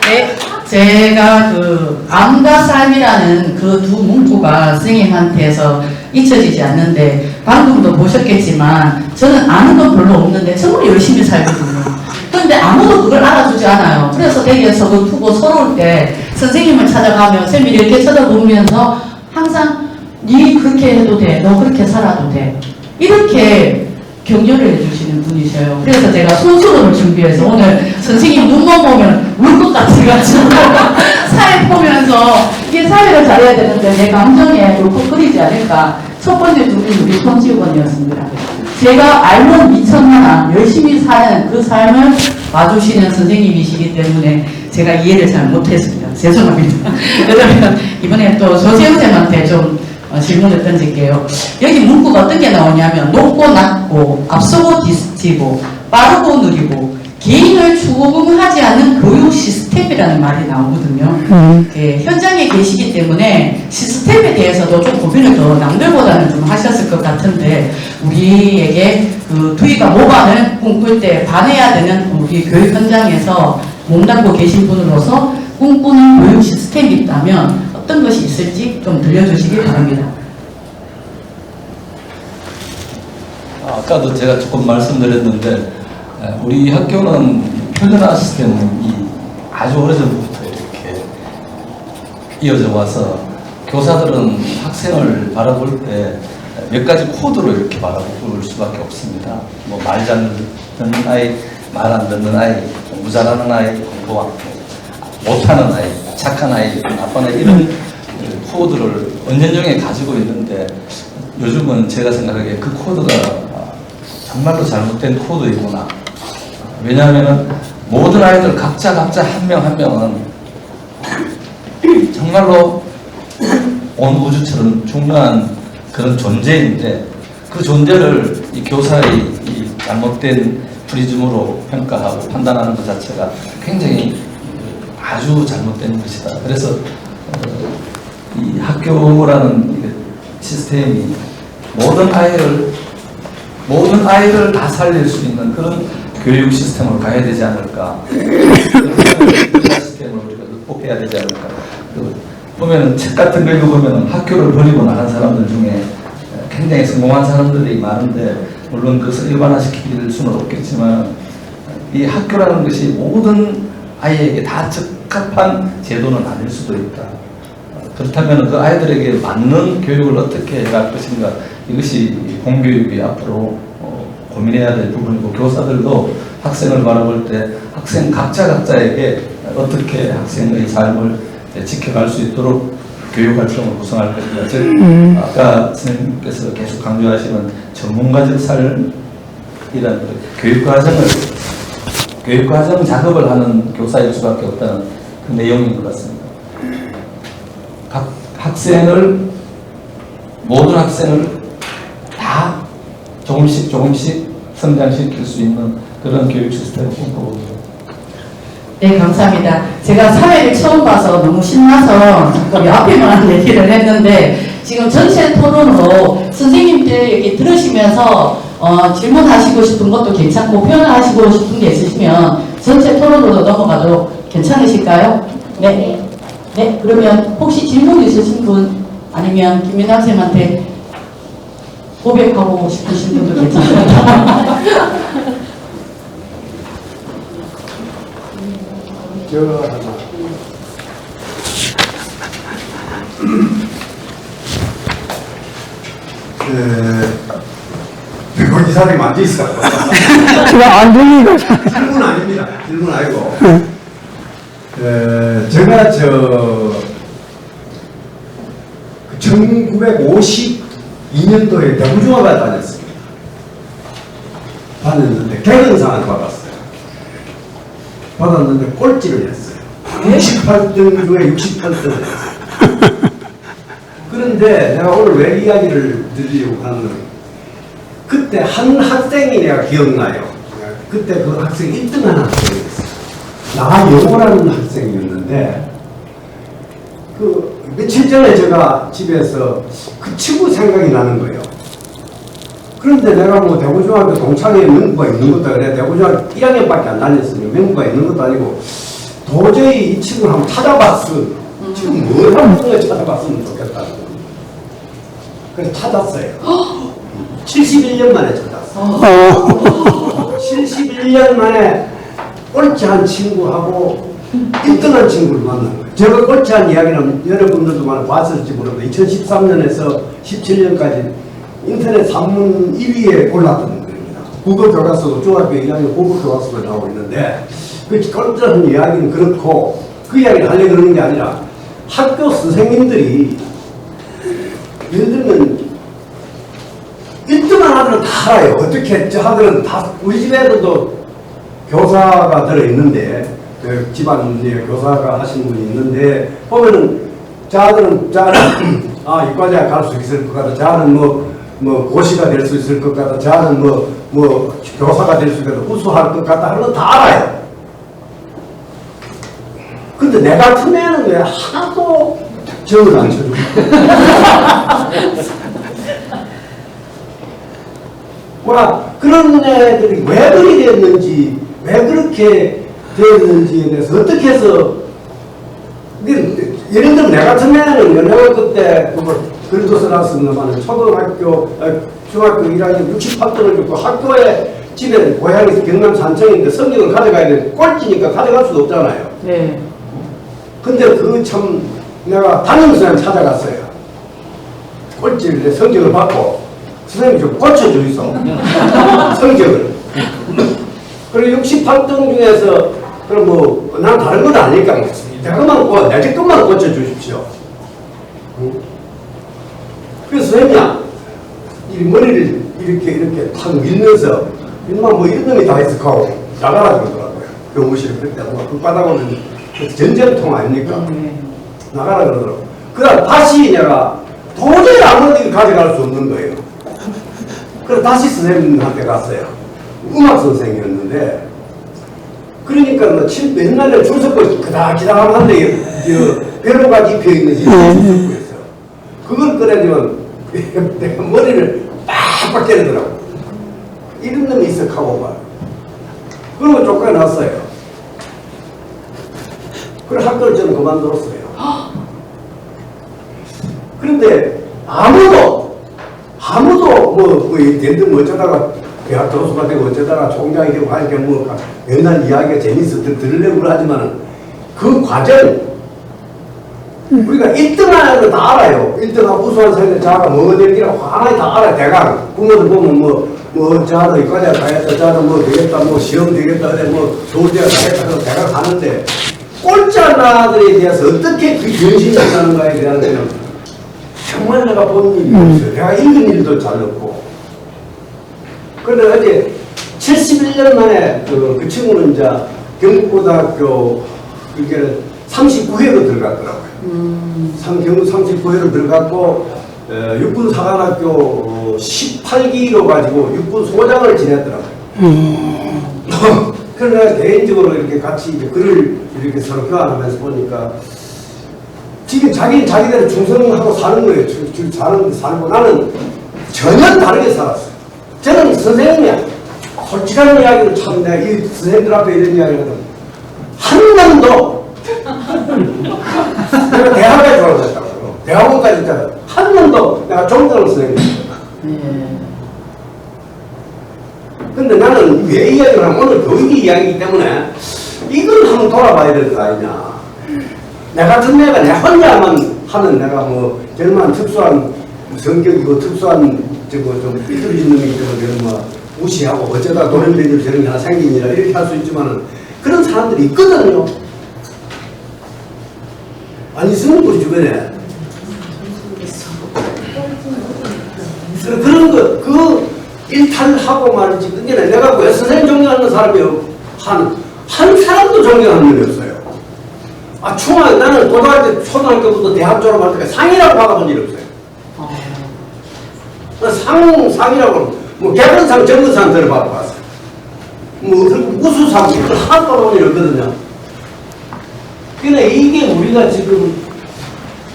네, 제가 그 암과 삶이라는 그 두 문구가 선생님한테서 잊혀지지 않는데 방금도 보셨겠지만 저는 아는 건 별로 없는데 정말 열심히 살거든요. 그런데 아무도 그걸 알아주지 않아요. 그래서 되게 서글프고 서러울 때 선생님을 찾아가면 선생님이 이렇게 쳐다보면서 항상 니 그렇게 해도 돼, 너 그렇게 살아도 돼, 이렇게 격려를 해주시는 분이셔요. 그래서 제가 소수론을 준비해서 오늘 선생님 눈만 보면 울 것 같아가지고 사회 보면서 이게 사회를 잘해야 되는데 내 감정에 울컥거리지 않을까. 첫 번째 분이 우리 손지원이었습니다. 제가 알면 미천만한 열심히 사는 그 삶을 봐주시는 선생님이시기 때문에 제가 이해를 잘 못했습니다. 죄송합니다. 그러면 이번에 또 조세호 쌤한테 좀 질문을 던질게요. 여기 문구가 어떤 게 나오냐면 높고 낮고 앞서고 뒤지고 빠르고 느리고 개인을 추구하지 않는 교육 시스템이라는 말이 나오거든요. 현장에 계시기 때문에 시스템에 대해서도 좀 고민을 더 남들보다는 좀 하셨을 것 같은데 우리에게 그 두이가 모반을 꿈꿀 때 반해야 되는 우리 교육 현장에서 몸담고 계신 분으로서 꿈꾸는 교육 시스템이 있다면 어떤 것이 있을지 좀 들려주시기 바랍니다. 아까도 제가 조금 말씀드렸는데 우리 학교는 표준화 시스템이 아주 오래전부터 이렇게 이어져 와서 교사들은 학생을 바라볼 때 몇 가지 코드로 이렇게 바라볼 수밖에 없습니다. 뭐 말 잘 듣는 아이, 말 안 듣는 아이, 공부 잘하는 아이, 공부 못하는 아이, 착한 아이, 나쁜 아이 이런 코드를 은연중에 가지고 있는데 요즘은 제가 생각하기에 그 코드가 정말로 잘못된 코드이구나. 왜냐하면 모든 아이들 각자 한 명 한 명은 정말로 온 우주처럼 중요한 그런 존재인데 그 존재를 이 교사의 이 잘못된 프리즘으로 평가하고 판단하는 것 자체가 굉장히 아주 잘못된 것이다. 그래서 이 학교라는 시스템이 모든 아이를 다 살릴 수 있는 그런 교육 시스템으로 가야 되지 않을까. 시스템을 우리가 극복해야 되지 않을까. 보면은 책 같은 거 읽어보면 학교를 버리고 나간 사람들 중에 굉장히 성공한 사람들이 많은데 물론 그것을 일반화시킬 수는 없겠지만 이 학교라는 것이 모든 아이에게 다 적합한 제도는 아닐 수도 있다. 그렇다면 그 아이들에게 맞는 교육을 어떻게 해갈 것인가, 이것이 공교육이 앞으로 고민해야 될 부분이고, 교사들도 학생을 바라볼 때 학생 각자에게 어떻게 학생의 삶을 지켜갈 수 있도록 교육 활동을 구성할 것인가. 즉 아까 선생님께서 계속 강조하시는 전문가적 삶이라는 교육과정 작업을 하는 교사일 수밖에 없다는 그 내용인 것 같습니다. 모든 학생을 다 조금씩 성장시킬 수 있는 그런 교육 시스템을 꿈꿔봅니다. 네, 감사합니다. 제가 사회를 처음 봐서 너무 신나서 자꾸 앞에만 얘기를 했는데 지금 전체 토론으로 선생님들 여기 들으시면서 질문하시고 싶은 것도 괜찮고 표현하시고 싶은 게 있으시면 전체 토론으로 넘어가도 괜찮으실까요? 네. 네, 그러면 혹시 질문 있으신 분 아니면 김민남 쌤한테 고백하고 싶으신 분도 괜찮습니다. 여기 사람이 많이 있어. 제가 안 들리니까. 질문 아닙니다. 질문 아니고. 제가 1952년도에 대구중학교에 다녔습니다. 다녔는데 개근상을 받았어요. 받았는데 꼴찌를 했어요. 68등 중에 68등을 했어요. 그런데 내가 오늘 왜 이야기를 드리려고 하는 그때 한 학생이 내가 기억나요. 그때 그 학생이 1등한 학생이 있어요. 나영호라는 학생이었는데 그 며칠 전에 제가 집에서 그 친구 생각이 나는 거예요. 그런데 내가 뭐 대구중학교 동창회 명부가 있는 것도 그래 대구중학교 1학년밖에 안 다녔으니 명부가 있는 것도 아니고 도저히 이 친구를 한번 찾아봤어. 지금 뭘 하는 걸 찾아봤으면 좋겠다는 거예요. 그래서 찾았어요. 71년 만에 찾았어. 71년 만에 꼴찌한 친구하고 1등한 친구를 만난 거예요. 제가 꼴찌한 이야기는 여러분들도 많이 봤을지 모르고 2013년에서 17년까지 인터넷 산문 1위에 올랐던 겁니다. 국어 교과서도 중학교 2학년 국어 교과서가 나오고 있는데 그 꼴찌한 이야기는 그렇고 그 이야기를 하려고 그러는 게 아니라 학교 선생님들이 예를 들면 1등한 아들은 다 알아요. 어떻게 저 아들은 다 우리 집 애들도 교사가 들어있는데 그 집안에 교사가 하시는 분이 있는데 보면은 저 아들은 이과대학 갈 수 있을 것 같다. 저 아들은 뭐 고시가 될 수 있을 것 같다. 저 아들은 뭐 교사가 될 수 있을 것 같다. 우수할 것 같다 하는 건 다 알아요. 근데 내 같은 애는 왜 하나도 적을 안 쳐주고 뭐라 그런 애들이 왜 그리 됐는지 왜 그렇게 됐는지에 대해서 어떻게 해서 예를 들면 내 같은 애는 내가 그때 글도 써놨습니다만 초등학교 중학교 1학년 68등을 듣고 학교에 집에 고향이 경남 산청인데 성적을 가져가야 돼 꼴찌니까 가져갈 수도 없잖아요. 네. 근데 그 참 내가 담임선생님 찾아갔어요. 꼴찌를 성적을 받고 선생님 좀 고쳐주이소. 성적을. 그리고 68등 중에서 그럼 뭐 난 다른 건 아니니까 내 것만 고쳐주십시오. 그래서 선생님이야 이 머리를 이렇게 탁 밀면서 인마 뭐 이런 놈이 다 있을 거고 나가라 그러더라고요. 교무실에 그때 그 바닥으로는 전쟁통 아닙니까? 나가라 그러더라고. 그다음 다시 내가 도저히 아무데도 가져갈 수 없는 거예요. 그래서 다시 선생님한테 갔어요. 음악 선생님이었는데 그러니까 뭐 옛날에 줄 서고 기다기다하면 한데 벼로가 입혀있는 줄 서고 있어요. 그걸 꺼내주면 내가 머리를 빡빡 깨르더라고. 이런 놈이 있어 하고 봐. 그러고 쫓겨났어요. 그래 학교를 저는 그만뒀어요. 그런데 아무도 얘들 뭐 어쩌다가 대학 교수가 되고 어쩌다가 총장이 되고 하니까 뭐 옛날 이야기가 재밌어 들으려고 하지만은 그 과정 우리가 1등하는 다 알아요. 1등하고 우수한 사람들 자가 뭐 될기라고 하나에 다 알아요. 대강 부모들 보면 저하도 이과대학 가겠다, 저하도 뭐 되겠다, 뭐 시험 되겠다, 뭐 서울대학 가겠다, 그래서 대강 가는데 꼴찌한 아들에 대해서 어떻게 그 변신이 나는가에 대한 거는 정말 내가 본 일이 없어요. 내가 읽은 일도 잘 없고. 그런데 어제 71년 만에 그 친구는 이제 경북고등학교 그게 39회로 들어갔더라고요. 경북 39회로 들어갔고 육군사관학교 18기로 가지고 육군 소장을 지냈더라고요. 그러나 개인적으로 이렇게 같이 이제 글을 이렇게 서로 교환하면서 보니까 지금 자기는 자기대로 충성하고 사는 거예요. 살고 나는 전혀 다르게 살았어요. 저는 선생님이야. 솔직한 이야기를 참 내가 이 선생님들 앞에 이런 이야기를 한 번도 내가 대학에 졸업했다고 대학원까지 있잖아. 한 번도 내가 종단을 선생님. 근데 나는 왜 이야기를 하면 오늘 교육이 이야기이기 때문에 이걸 한번 돌아봐야 될 거 아니냐. 내 같은 내가 내 혼자만 하는 내가 뭐 정말 특수한 성격이고 특수한 좀 삐뚤어진 놈이기 때문에 뭐 무시하고 어쩌다 노련변이 저런 게 하나 생기니라 이렇게 할 수 있지만은 그런 사람들이 있거든요. 아니 있으면 우리 주변에 그런 거 그 일탈하고 말이지. 그게 내가 왜 선생님 존경하는 사람이 한 사람도 존경하는 놈이 없어요. 나는 고등학교 초등학교부터 대학 졸업할 때 상이라고 받아본 일이 없어요. 상이라고 뭐 개근상 정근상 들어봤어요. 뭐 우수상 이걸 하나도 받아본 일이 없거든요. 그러니까 이게 우리가 지금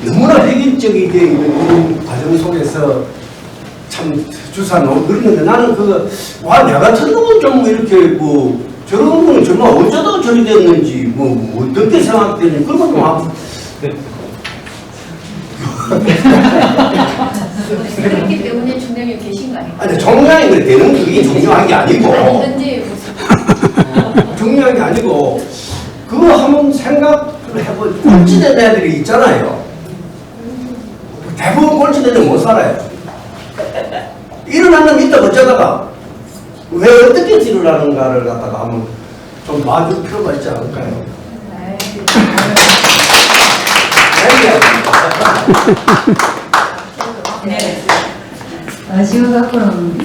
너무나 획일적이 되어 있는 이런 과정 속에서 참 주사 놓고 그러는데 나는 와, 내 같은 놈은 좀 이렇게 뭐, 저런 놈은 정말 어쩌다가 저리 됐는지, 어떻게 생각되는지, 그런 것도 막. 그렇기 때문에 중량이 계신 거 아니에요? 아니, 정량이 되는 그게 중요한 게 아니고. 현재 모습. 중요한 게 아니고, 그거 한번 생각을 해보면, 꼴찌된 애들이 있잖아요. 대부분 꼴찌된 애들 못 살아요. 일어나는 놈 있다 어쩌다가 왜 어떻게 일어나는가를 갖다가 한번 좀 봐줄 필요가 있지 않을까요? 지금 앞으로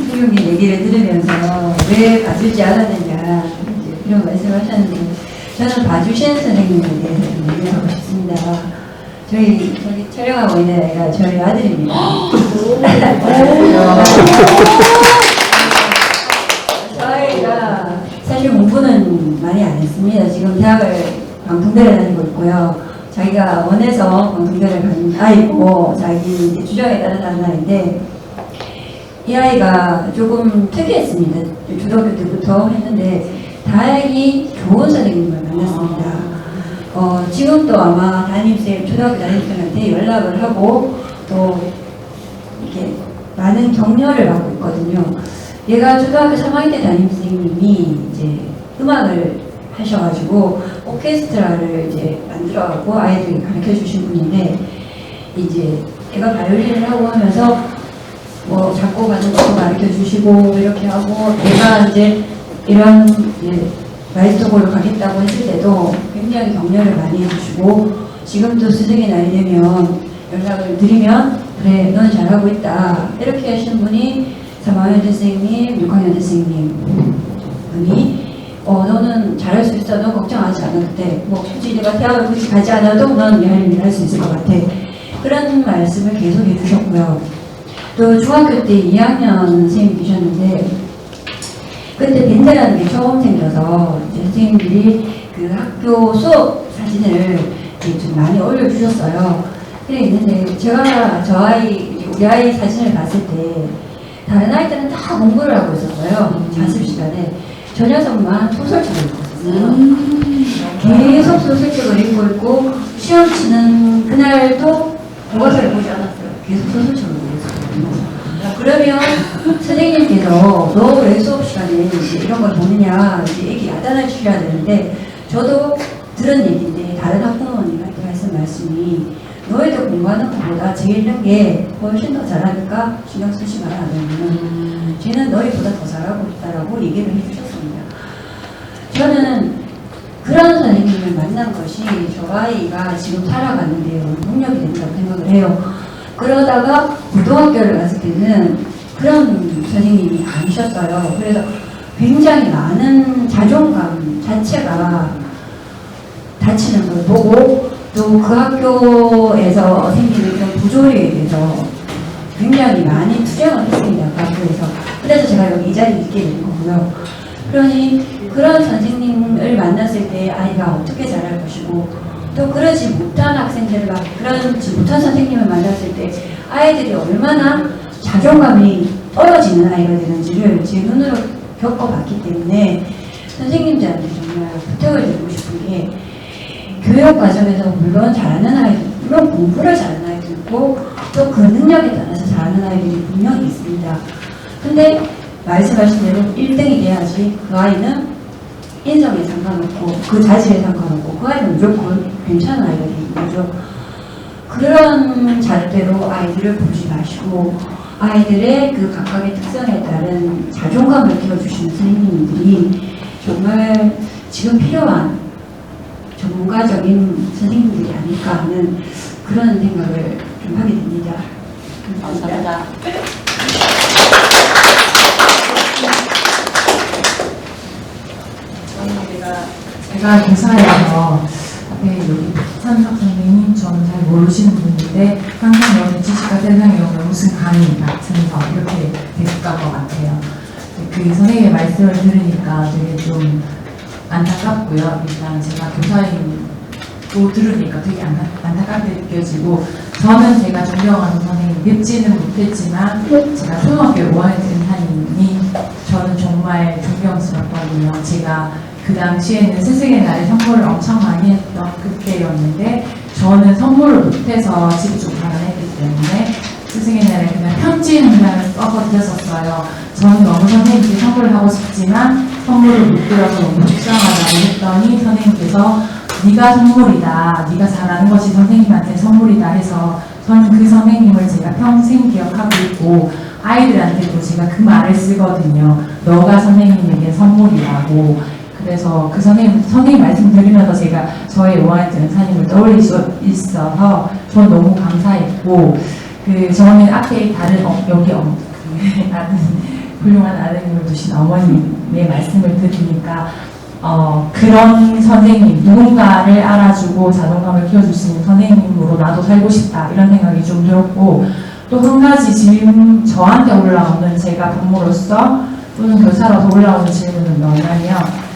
수경님 얘기를 들으면서 왜 봐주지 않았느냐 이제 이런 말씀하셨는데 저는 봐주신 선생님에 대해서 좀 얘기를 하고 싶습니다. 저희 촬영하고 있는 애가 저희 아들입니다. 저희가 사실 공부는 많이 안 했습니다. 지금 대학을 방통대를 다니고 있고요. 자기가 원해서 방통대를 간 아이고 자기 이제 주장에 따라 다른 아이인데 이 아이가 조금 특이했습니다. 중학교 때부터 했는데 다행히 좋은 선생님을 만났습니다. 지금도 아마 담임쌤, 초등학교 담임쌤한테 연락을 하고 또 이렇게 많은 격려를 받고 있거든요. 얘가 초등학교 3학년 때 담임선생님이 이제 음악을 하셔가지고 오케스트라를 이제 만들어갖고 아이들이 가르쳐 주신 분인데 이제 얘가 바이올린을 하고 하면서 뭐 작곡하는 것도 가르쳐 주시고 이렇게 하고 얘가 이제 이런 이제 마이스터볼로 가겠다고 했을 때도 굉장히 격려를 많이 해주시고 지금도 스승의 날이 되면 연락을 드리면 그래 넌 잘하고 있다 이렇게 하시는 분이 3학년 선생님, 6학년 선생님 분이 너는 잘할 수 있어. 넌 걱정하지 않아도 돼. 뭐 굳이 내가 대학을 굳이 가지 않아도 넌 할 수 있을 것 같아. 그런 말씀을 계속 해주셨고요. 또 중학교 때 2학년 선생님이 계셨는데 그때 밴드라는 게 처음 생겨서 이제 선생님들이 그 학교 수업 사진을 좀 많이 올려주셨어요. 그래 있는데 제가 저 아이, 우리 아이 사진을 봤을 때 다른 아이들은 다 공부를 하고 있었어요. 자습 시간에. 저 녀석만 소설책을 읽고 있었어요. 계속 소설책을 읽고 있고 시험 치는 그날도 교과서를 보지 않았어요. 계속 소설책을 보고 있었거든요. 그러면 선생님께서 너 왜 수업 시간에 이런 걸 보느냐 이제 얘기 야단을 치셔야 되는데 저도 들은 얘기인데 다른 학부모님한테 하신 말씀이 너희들 공부하는 것보다 제 읽는 게 훨씬 더 잘하니까 신경 쓰지 마라 하면 쟤는 너희보다 더 잘하고 있다라고 얘기를 해주셨습니다. 저는 그런 선생님을 만난 것이 저 아이가 지금 살아가는 데 동력이 된다고 생각을 해요. 그러다가 고등학교를 갔을 때는 그런 선생님이 아니셨어요. 그래서 굉장히 많은 자존감 자체가 다치는 걸 보고 또 그 학교에서 생기는 그런 부조리에 대해서 굉장히 많이 투쟁을 했습니다. 그 학교에서. 그래서 제가 여기 이 자리에 있게 된 거고요. 그러니 그런 선생님을 만났을 때 아이가 어떻게 자랄 것이고 또 그러지 못한 학생들을 그러지 못한 선생님을 만났을 때 아이들이 얼마나 자존감이 떨어지는 아이가 되는지를 제 눈으로 겪어봤기 때문에 선생님들한테 정말 부탁을 드리고 싶은 게 교육 과정에서 물론 잘하는 아이들, 물론 공부를 잘하는 아이도 있고 또 그 능력에 따라서 잘하는 아이들이 분명히 있습니다. 근데 말씀하신 대로 1등이 돼야지 그 아이는 인성에 상관없고 그 자질에 상관없고 그 아이는 무조건 괜찮은 아이가 되는 거죠. 그런 잣대로 아이들을 보지 마시고 아이들의 그 각각의 특성에 따른 자존감을 키워주시는 선생님들이 정말 지금 필요한 전문가적인 선생님들이 아닐까 하는 그런 생각을 좀 하게 됩니다. 감사합니다. 제가 계산해서 앞에 여기 찬석 선생님 저는 잘 모르시는 분인데 항상 여기 지식과 세상에 오면 무슨 강의 같은 거 이렇게 됐을 것 같아요. 그 선생님의 말씀을 들으니까 되게 좀 안타깝고요. 일단 제가 교사인 또 들으니까 되게 안타깝게 느껴지고, 저는 제가 존경하는 선생님 뵙지는 못했지만 제가 초등학교 5학년 선생님이 저는 정말 존경스럽거든요. 제가 그 당시에는 스승의 날에 선물을 엄청 많이 했던 그때였는데, 저는 선물을 못해서 집이 좀 가난했기 때문에 스승의 날에 그냥 편지 한 장을 써서 드렸었어요. 저는 너무 선생님께 선물을 하고 싶지만 선물을 못 드려서 너무 속상하다고 했더니 선생님께서 네가 선물이다, 네가 잘하는 것이 선생님한테 선물이다 해서 저는 그 선생님을 제가 평생 기억하고 있고, 아이들한테도 제가 그 말을 쓰거든요. 너가 선생님에게 선물이라고. 그래서 그 선생님 말씀 드리면서 제가 저의 5학년 연사님을 떠올릴 수 있어서 전 너무 감사했고, 저는 앞에 다른 여기 훌륭한 아드님을 두신 어머님의 말씀을 들으니까 그런 선생님, 누군가를 알아주고 자존감을 키워줄 수 있는 선생님으로 나도 살고 싶다, 이런 생각이 좀 들었고, 또 한 가지 지금 저한테 올라오는, 제가 부모로서 또는 교사로서 올라오는 질문은 뭐냐면,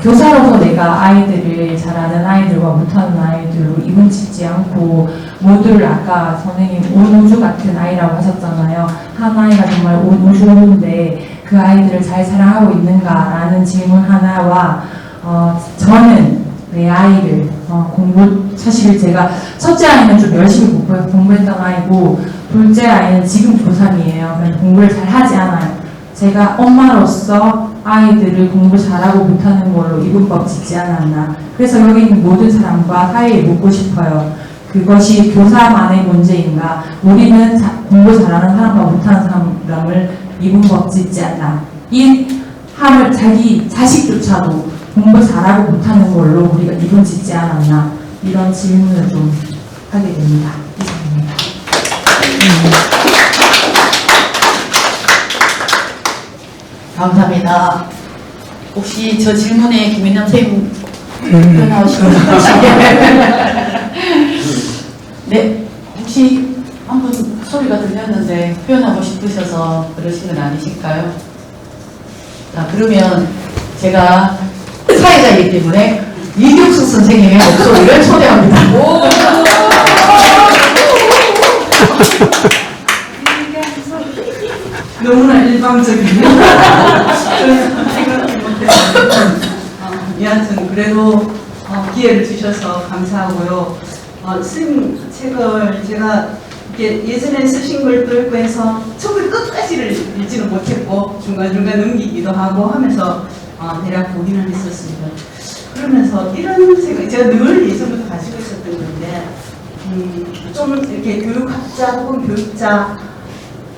교사로서 내가 아이들을, 잘하는 아이들과 못하는 아이들로 이분 짓지 않고 모두를, 아까 선생님 온 우주 같은 아이라고 하셨잖아요. 한 아이가 정말 온 우주인데 그 아이들을 잘 사랑하고 있는가라는 질문 하나와, 저는 내 아이를 사실 제가 첫째 아이는 좀 열심히 공부했던 아이고, 둘째 아이는 지금 고3이에요. 그냥 공부를 잘 하지 않아요. 제가 엄마로서 아이들을 공부 잘하고 못하는 걸로 이분법 짓지 않았나. 그래서 여기 있는 모든 사람과 사이에 묻고 싶어요. 그것이 교사만의 문제인가? 우리는 공부 잘하는 사람과 못하는 사람을 이분법 짓지 않나. 자기 자식조차도 공부 잘하고 못하는 걸로 우리가 이분 짓지 않았나. 이런 질문을 좀 하게 됩니다. 이상입니다. 감사합니다. 혹시 저 질문에 김인남 선생님 표현하시고 싶으시게? 네, 혹시 한번 소리가 들렸는데 표현하고 싶으셔서 그러신 건 아니실까요? 자, 그러면 제가 사회자이기 때문에 이경숙 선생님의 목소리를 초대합니다. 너무나 일방적이네요. 생각지 못했어요. 여하튼 그래도 기회를 주셔서 감사하고요. 선생님 책을 제가 예전에 쓰신 걸 또 읽고 해서 책을 끝까지를 읽지는 못했고 중간중간 넘기기도 하고 하면서 대략 보기는 했었습니다. 그러면서 이런 생각, 제가 늘 예전부터 가지고 있었던 건데, 좀 이렇게 교육학자 혹은 교육자,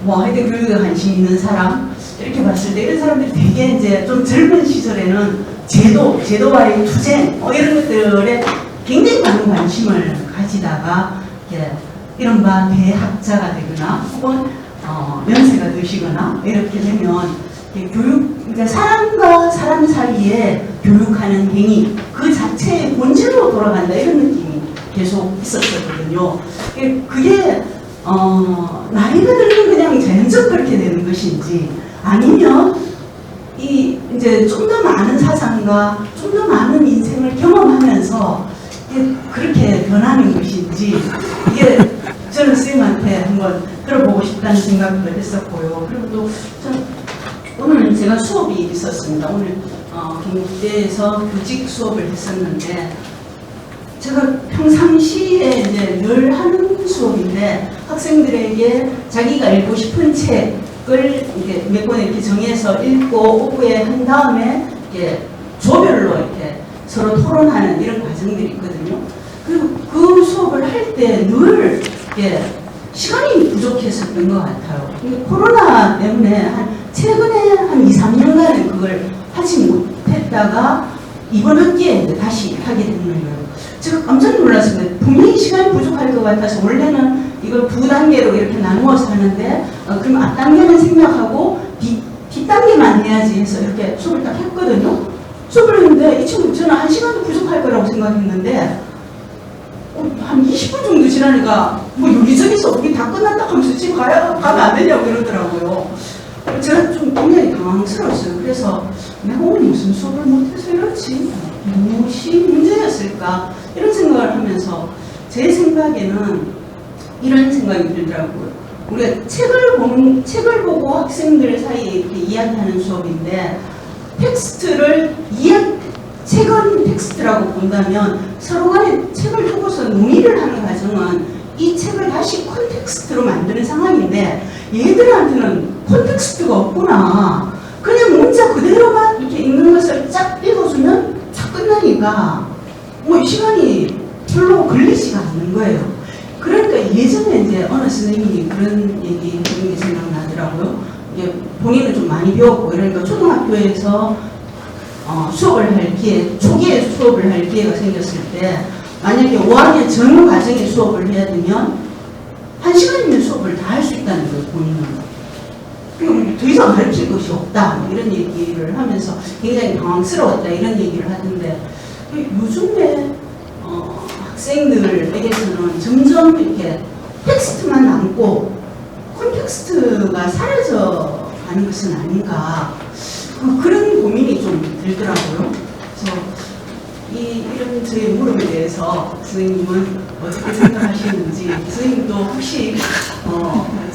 하여튼 교육에 관심 있는 사람, 이렇게 봤을 때 이런 사람들이 되게 이제 좀 젊은 시절에는 제도와의 투쟁, 이런 것들에 굉장히 많은 관심을 가지다가, 이른바 대학자가 되거나, 혹은, 연세가 드시거나, 이렇게 되면, 그러니까 사람과 사람 사이에 교육하는 행위, 그 자체의 본질로 돌아간다, 이런 느낌이 계속 있었거든요. 그게, 나이가 들면 그냥 자연적 그렇게 되는 것인지, 아니면 이제 좀 더 많은 사상과 좀 더 많은 인생을 경험하면서 그렇게 변하는 것인지, 이게 저는 선생님한테 한번 들어보고 싶다는 생각도 했었고요. 그리고 또 오늘 제가 수업이 있었습니다. 오늘 경북대에서 교직 수업을 했었는데, 제가 평상시에 이제 늘 하는 수업인데, 학생들에게 자기가 읽고 싶은 책을 이렇게 몇 권 이렇게 정해서 읽고 오후에 한 다음에 이렇게 조별로 이렇게 서로 토론하는 이런 과정들이 있거든요. 그리고 그 수업을 할 때 늘 시간이 부족했었던 것 같아요. 코로나 때문에 최근에 한 2, 3년간은 그걸 하지 못했다가 이번 학기에 이제 다시 하게 된 거예요. 제가 깜짝 놀랐습니다. 분명히 시간이 부족할 것 같아서 원래는 이걸 2단계로 이렇게 나누어서 하는데, 그럼 앞단계만 생략하고 뒷단계만 해야지 해서 이렇게 수업을 딱 했거든요. 수업을 했는데 이 친구, 저는 1시간도 부족할 거라고 생각했는데 한 20분 정도 지나니까 여기저기서 우리 다 끝났다 하면서 집에 가면 안 되냐고 이러더라고요. 제가 좀 굉장히 당황스러웠어요. 그래서 내가 오늘 무슨 수업을 못해서 이렇지? 무엇이 문제였을까? 이런 생각을 하면서 제 생각에는 이런 생각이 들더라고요. 우리가 책을 보고 학생들 사이에 이렇게 이야기하는 수업인데 책은 텍스트라고 본다면 서로 간에 책을 두고서 논의를 하는 과정은 이 책을 다시 콘텍스트로 만드는 상황인데 얘들한테는 콘텍스트가 없구나. 그냥 문자 그대로만 이렇게 읽는 것을 쫙 읽어주면 쫙 끝나니까 뭐 시간이 별로 걸리지가 않는 거예요. 그러니까 예전에 이제 어느 선생님이 그런 얘기 해준 게 생각나더라고요. 이게 본인은 좀 많이 배웠고 이러니까 초등학교에서 수업을 할 기회, 초기에 수업을 할 기회가 생겼을 때 만약에 5학년 전 과정에 수업을 해야 되면 1시간이면 수업을 다 할 수 있다는 거예요, 본인은. 그리고 더 이상 가르칠 것이 없다, 뭐 이런 얘기를 하면서 굉장히 당황스러웠다, 이런 얘기를 하던데 요즘에 학생들에게서는 점점 이렇게 텍스트만 남고 콘텍스트가 사라져 가는 것은 아닌가, 그런 고민이 좀 들더라고요. 그래서 이런 저의 물음에 대해서 선생님은 어떻게 생각하시는지, 선생님도 혹시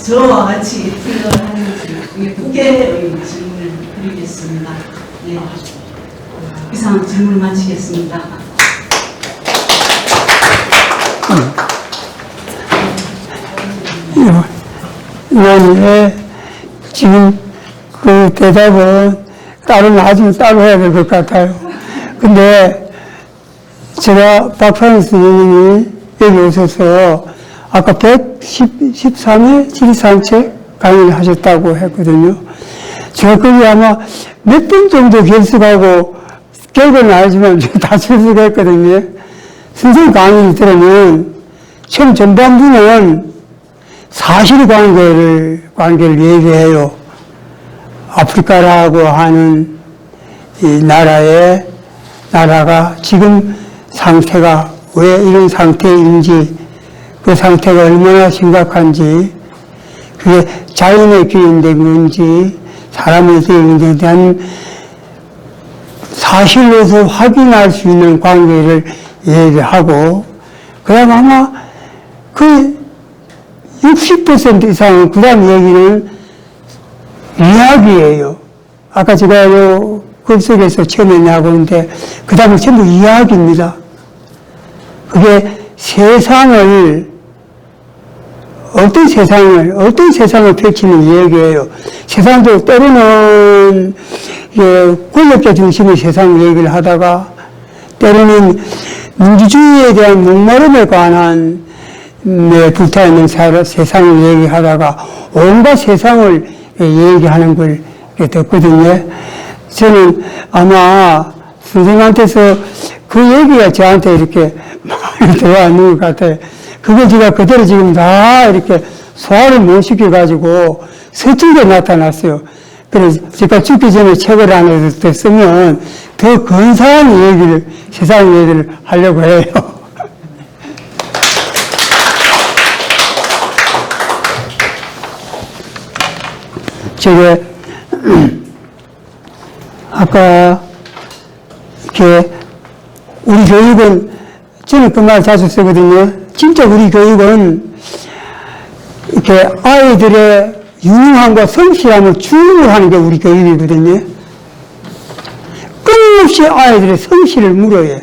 저와 같이 생각을 하는지 이게 두 개의 질문을 드리겠습니다. 네. 이상 질문 마치겠습니다. 의원님의 지금 그 대답은 나중에 따로 해야 될 것 같아요. 근데 제가 박찬희 선생님이 여기 오셔서 아까 113회 지리산책 강의를 하셨다고 했거든요. 제가 거기 아마 몇 번 정도 결석하고 결과는 알지만 다 출석했거든요. 선생님 강의를 들으면 처음 전반부는 사실관계를 얘기해요. 아프리카라고 하는 이 나라가 지금 상태가 왜 이런 상태인지, 그 상태가 얼마나 심각한지, 그게 자연에 기인된 건지 사람에 기인된 대한 사실로서 확인할 수 있는 관계를 얘기하고, 그다음 아마 그 60% 이상은 그 다음 얘기는 이야기예요. 아까 제가 글 속에서 처음에 나오는데 그 다음은 전부 이야기입니다. 그게 어떤 세상을 펼치는 얘기예요. 세상도 때로는 권력자 중심의 세상 얘기를 하다가, 때로는 민주주의에 대한 목마름에 관한 불타있는 세상을 얘기하다가 온갖 세상을 얘기하는 걸 듣거든요. 저는 아마 선생님한테서 그 얘기가 저한테 이렇게 많이 들어왔는 것 같아요. 그걸 제가 그대로 지금 다 이렇게 소화를 못 시켜가지고 서툴게 나타났어요. 그래서 제가 죽기 전에 책을 하나 더 쓰면 더 근사한 세상 얘기를 하려고 해요. 저게 아까 이렇게 우리 교육은, 저는 그 말 자주 쓰거든요. 진짜 우리 교육은 이렇게 아이들의 유능함과 성실함을 주목을 하는 게 우리 교육이거든요. 끊임없이 아이들의 성실을 물어요.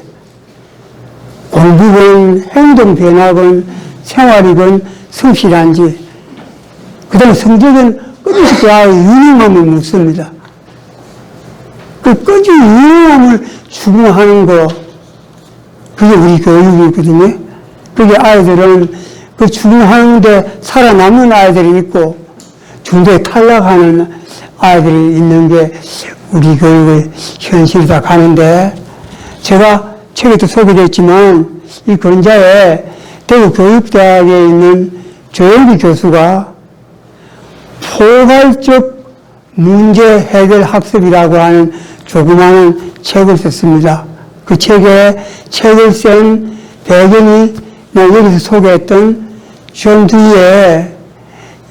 공부건 행동 변화건 생활이건 성실한지, 그 다음에 성적은 끊임없이 그 아이의 유능함을 묻습니다. 그 끊임없이 유능함을 추구하는 거, 그게 우리 교육이거든요. 그게 아이들은 그 추구하는데 살아남는 아이들이 있고 중도에 탈락하는 아이들이 있는 게 우리 교육의 현실이다 가는데, 제가 책에도 소개됐지만 이 근자에 대구 교육대학에 있는 조영기 교수가 포괄적 문제 해결 학습이라고 하는 조그마한 책을 썼습니다. 그 책을 쓴 배경이 내가 여기서 소개했던 존 듀이의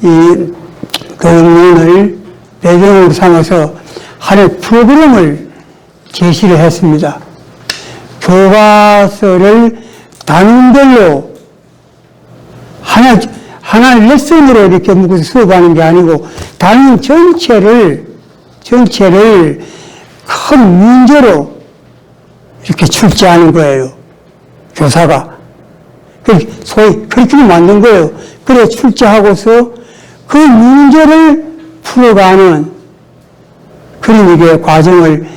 이 교육론을 배경으로 삼아서 하나의 프로그램을 제시를 했습니다. 교과서를 단원별로 하나 레슨으로 이렇게 묶어서 수업하는 게 아니고 단원 전체를 큰 문제로 이렇게 출제하는 거예요. 교사가. 소위 커리큘럼 만든 거예요. 그래 출제하고서 그 문제를 풀어가는 그런 이게 과정을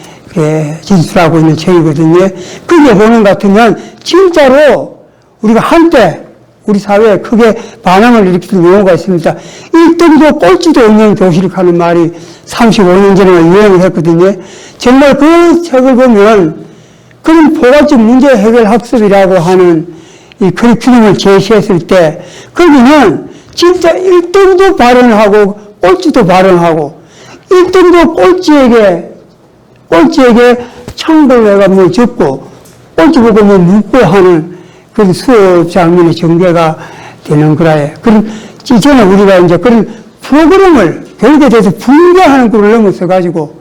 진술하고 있는 책이거든요. 그게 보는 것 같으면 진짜로 우리가 한때 우리 사회에 크게 반항을 일으키는 용어가 있습니다. 1등도 꼴찌도 없는 교실 하는 말이 35년 전에 유행을 했거든요. 정말 그 책을 보면 그런 포괄적 문제 해결 학습이라고 하는 이 커리큘럼을 제시했을 때 거기는 진짜 1등도 발언하고 꼴찌도 발언하고 1등도 꼴찌에게 참고해가 뭐 적고 꼴찌 보고 뭐 묻고 하는 그런 수업 장면의 전개가 되는 거라요. 그런 이전에 우리가 이제 그런 프로그램을 교육에 대해서 분개하는 걸 넘어서가지고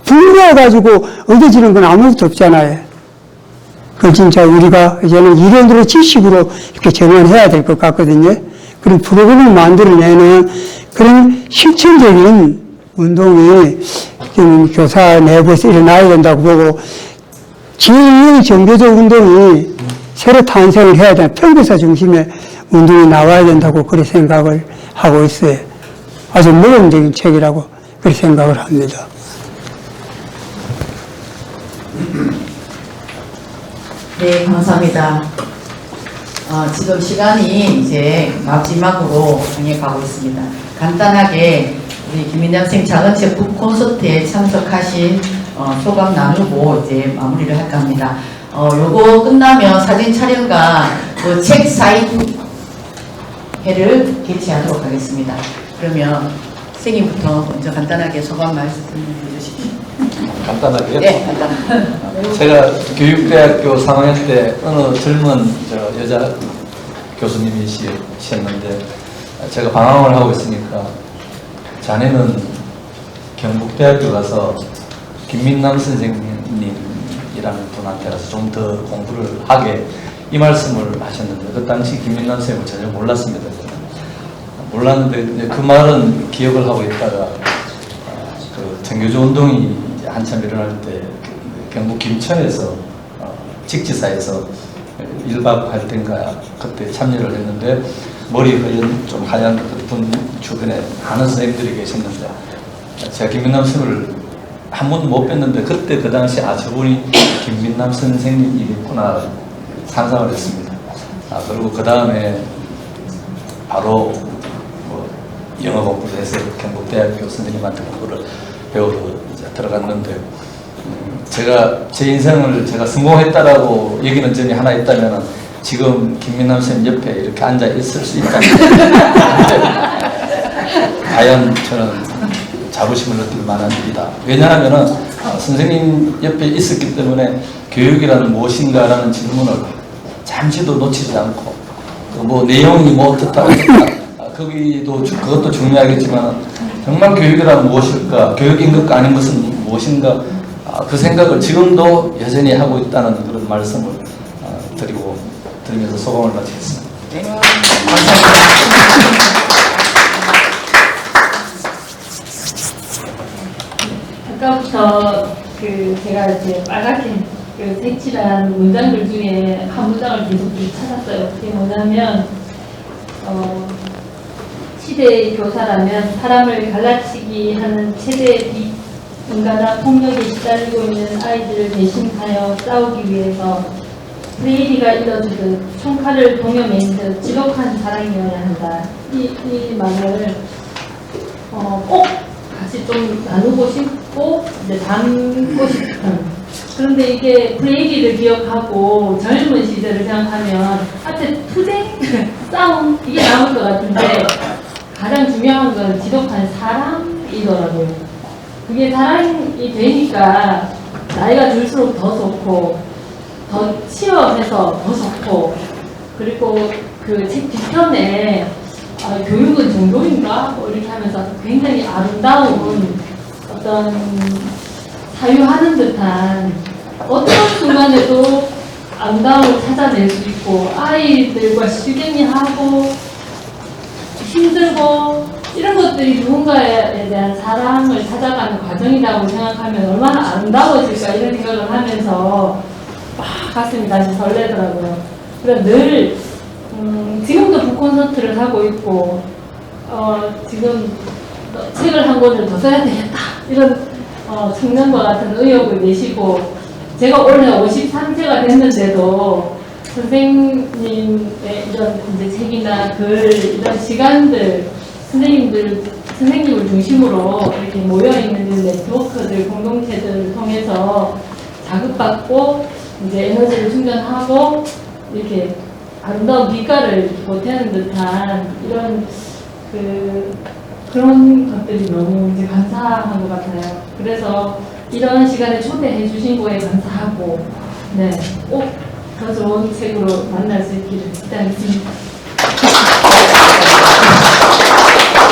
분개해가지고 얻어지는 건 아무것도 없잖아요. 그 진짜 우리가 이제는 이론으로 지식으로 이렇게 전환해야 될 것 같거든요. 그런 프로그램을 만들어내는 그런 실천적인 운동이 교사 내부에서 일어나야 된다고 보고 제2의 정교적 운동이 새로 탄생을 해야 되는 평교사 중심의 운동이 나와야 된다고 그렇게 생각을 하고 있어요. 아주 모범적인 책이라고 그렇게 생각을 합니다. 네, 감사합니다. 지금 시간이 이제 마지막으로 향해 가고 있습니다. 간단하게 우리 김민남 선생님 작은 책 북 콘서트에 참석하신 소감 나누고 이제 마무리를 할까 합니다. 요거 끝나면 사진 촬영과 그 책 사인회를 개최하도록 하겠습니다. 그러면 선생님부터 먼저 간단하게 소감 말씀 해주십시오. 간단하게요? 네, 간단하게. 제가 교육대학교 3학년 때 어느 젊은 여자 교수님이셨는데 제가 방황을 하고 있으니까 자네는 경북대학교 가서 김민남 선생님이라는 분한테 가서 좀 더 공부를 하게 이 말씀을 하셨는데 그 당시 김민남 선생님을 전혀 몰랐습니다. 몰랐는데 그 말은 기억을 하고 있다가 그 정교조 운동이 이제 한참 일어날 때 경북 김천에서 직지사에서 1박 할 때인가 그때 참여를 했는데 머리 허연 좀 하얀 분 주변에 많은 선생님들이 계셨는데 제가 김민남 선생님을 한 번도 못 뵀는데 그때 그 당시 저분이 김민남 선생님이구나 상상을 했습니다. 그리고 그 다음에 바로 영어 공부를 해서 경북대학교 선생님한테 공부를 배우러 이제 들어갔는데 제가 제 인생을 제가 성공했다라고 얘기는 점이 하나 있다면 지금 김민남 선생님 옆에 이렇게 앉아 있을 수 있다는 과연 저는 자부심을 느낄 만한 일이다. 왜냐하면 선생님 옆에 있었기 때문에 교육이라는 무엇인가라는 질문을 잠시도 놓치지 않고 뭐 내용이 뭐 어떻다 그것도 중요하겠지만 정말 교육이란 무엇일까, 교육인 것과 아닌 것은 무엇인가 그 생각을 지금도 여전히 하고 있다는 그런 말씀을 드리면서 소감을 마치겠습니다. 네. 감사합니다. 아까부터 제가 이제 빨갛게 색칠한 문장들 중에 한 문장을 계속 찾았어요. 그게 뭐냐면 시대의 교사라면 사람을 갈라치기 하는 최대의 인간화 폭력에 시달리고 있는 아이들을 대신하여 싸우기 위해서 프레이리가 일러주듯 총칼을 동여맨 듯 지독한 사랑이어야 한다. 이 말을 꼭 같이 좀 나누고 싶고 이제 담고 싶은. 그런데 이게 프레이리를 기억하고 젊은 시대를 생각하면 앞에 투쟁, 싸움 이게 나올 것 같은데 가장 중요한 건 지독한 사랑이더라고요. 그게 사랑이 되니까 나이가 들수록 더 좋고 더 치열해서 더 좋고 그리고 그 책 뒤편에 교육은 정도인가? 뭐 이렇게 하면서 굉장히 아름다운 어떤 사유하는 듯한 어떤 순간에도 아름다움을 찾아낼 수 있고 아이들과 실갱이하고 힘들고 이런 것들이 누군가에 대한 사랑을 찾아가는 과정이라고 생각하면 얼마나 아름다워질까 이런 생각을 하면서 막 가슴이 다시 설레더라고요. 그래서 늘 지금도 북콘서트를 하고 있고 지금 책을 한 권을 더 써야 되겠다 이런 청년과 같은 의욕을 내시고 제가 올해 53세가 됐는데도 선생님의 이런 이제 책이나 글 이런 시간들 선생님을 중심으로 이렇게 모여있는 네트워크들, 공동체들을 통해서 자극받고 이제 에너지를 충전하고 이렇게 아름다운 빛깔을 보태는 듯한 이런 그런 것들이 너무 이제 감사한 것 같아요. 그래서 이런 시간에 초대해 주신 거에 감사하고, 네, 꼭 더 좋은 책으로 만날 수 있기를 기대하겠습니다.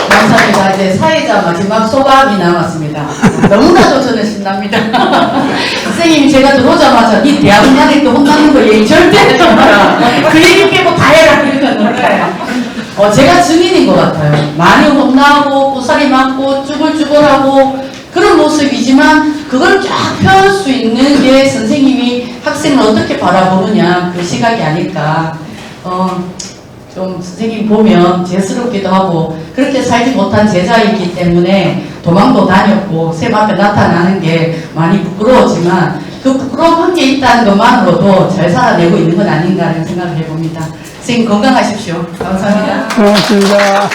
감사합니다. 이제 사회자 마지막 소감이 남았습니다. 너무나도 저는 신납니다. 선생님이 제가 들어오자마자 니 대학원 다닐 때 혼나는 거 얘기 절대 하지 마라. 그 얘기 빼고 다 해라. 이러면 놀라요. 제가 증인인 것 같아요. 많이 혼나고 고사리 맞고 쭈글쭈글하고 그런 모습이지만 그걸 쫙 펴올 수 있는 게 선생님이 학생을 어떻게 바라보느냐 그 시각이 아닐까. 좀 선생님 보면 죄스럽기도 하고 그렇게 살지 못한 제자이기 때문에 도망도 다녔고 쌤 앞에 나타나는 게 많이 부끄러웠지만 그 부끄러운 게 있다는 것만으로도 잘 살아내고 있는 건 아닌가 하는 생각을 해봅니다. 선생님 건강하십시오. 감사합니다. 고맙습니다.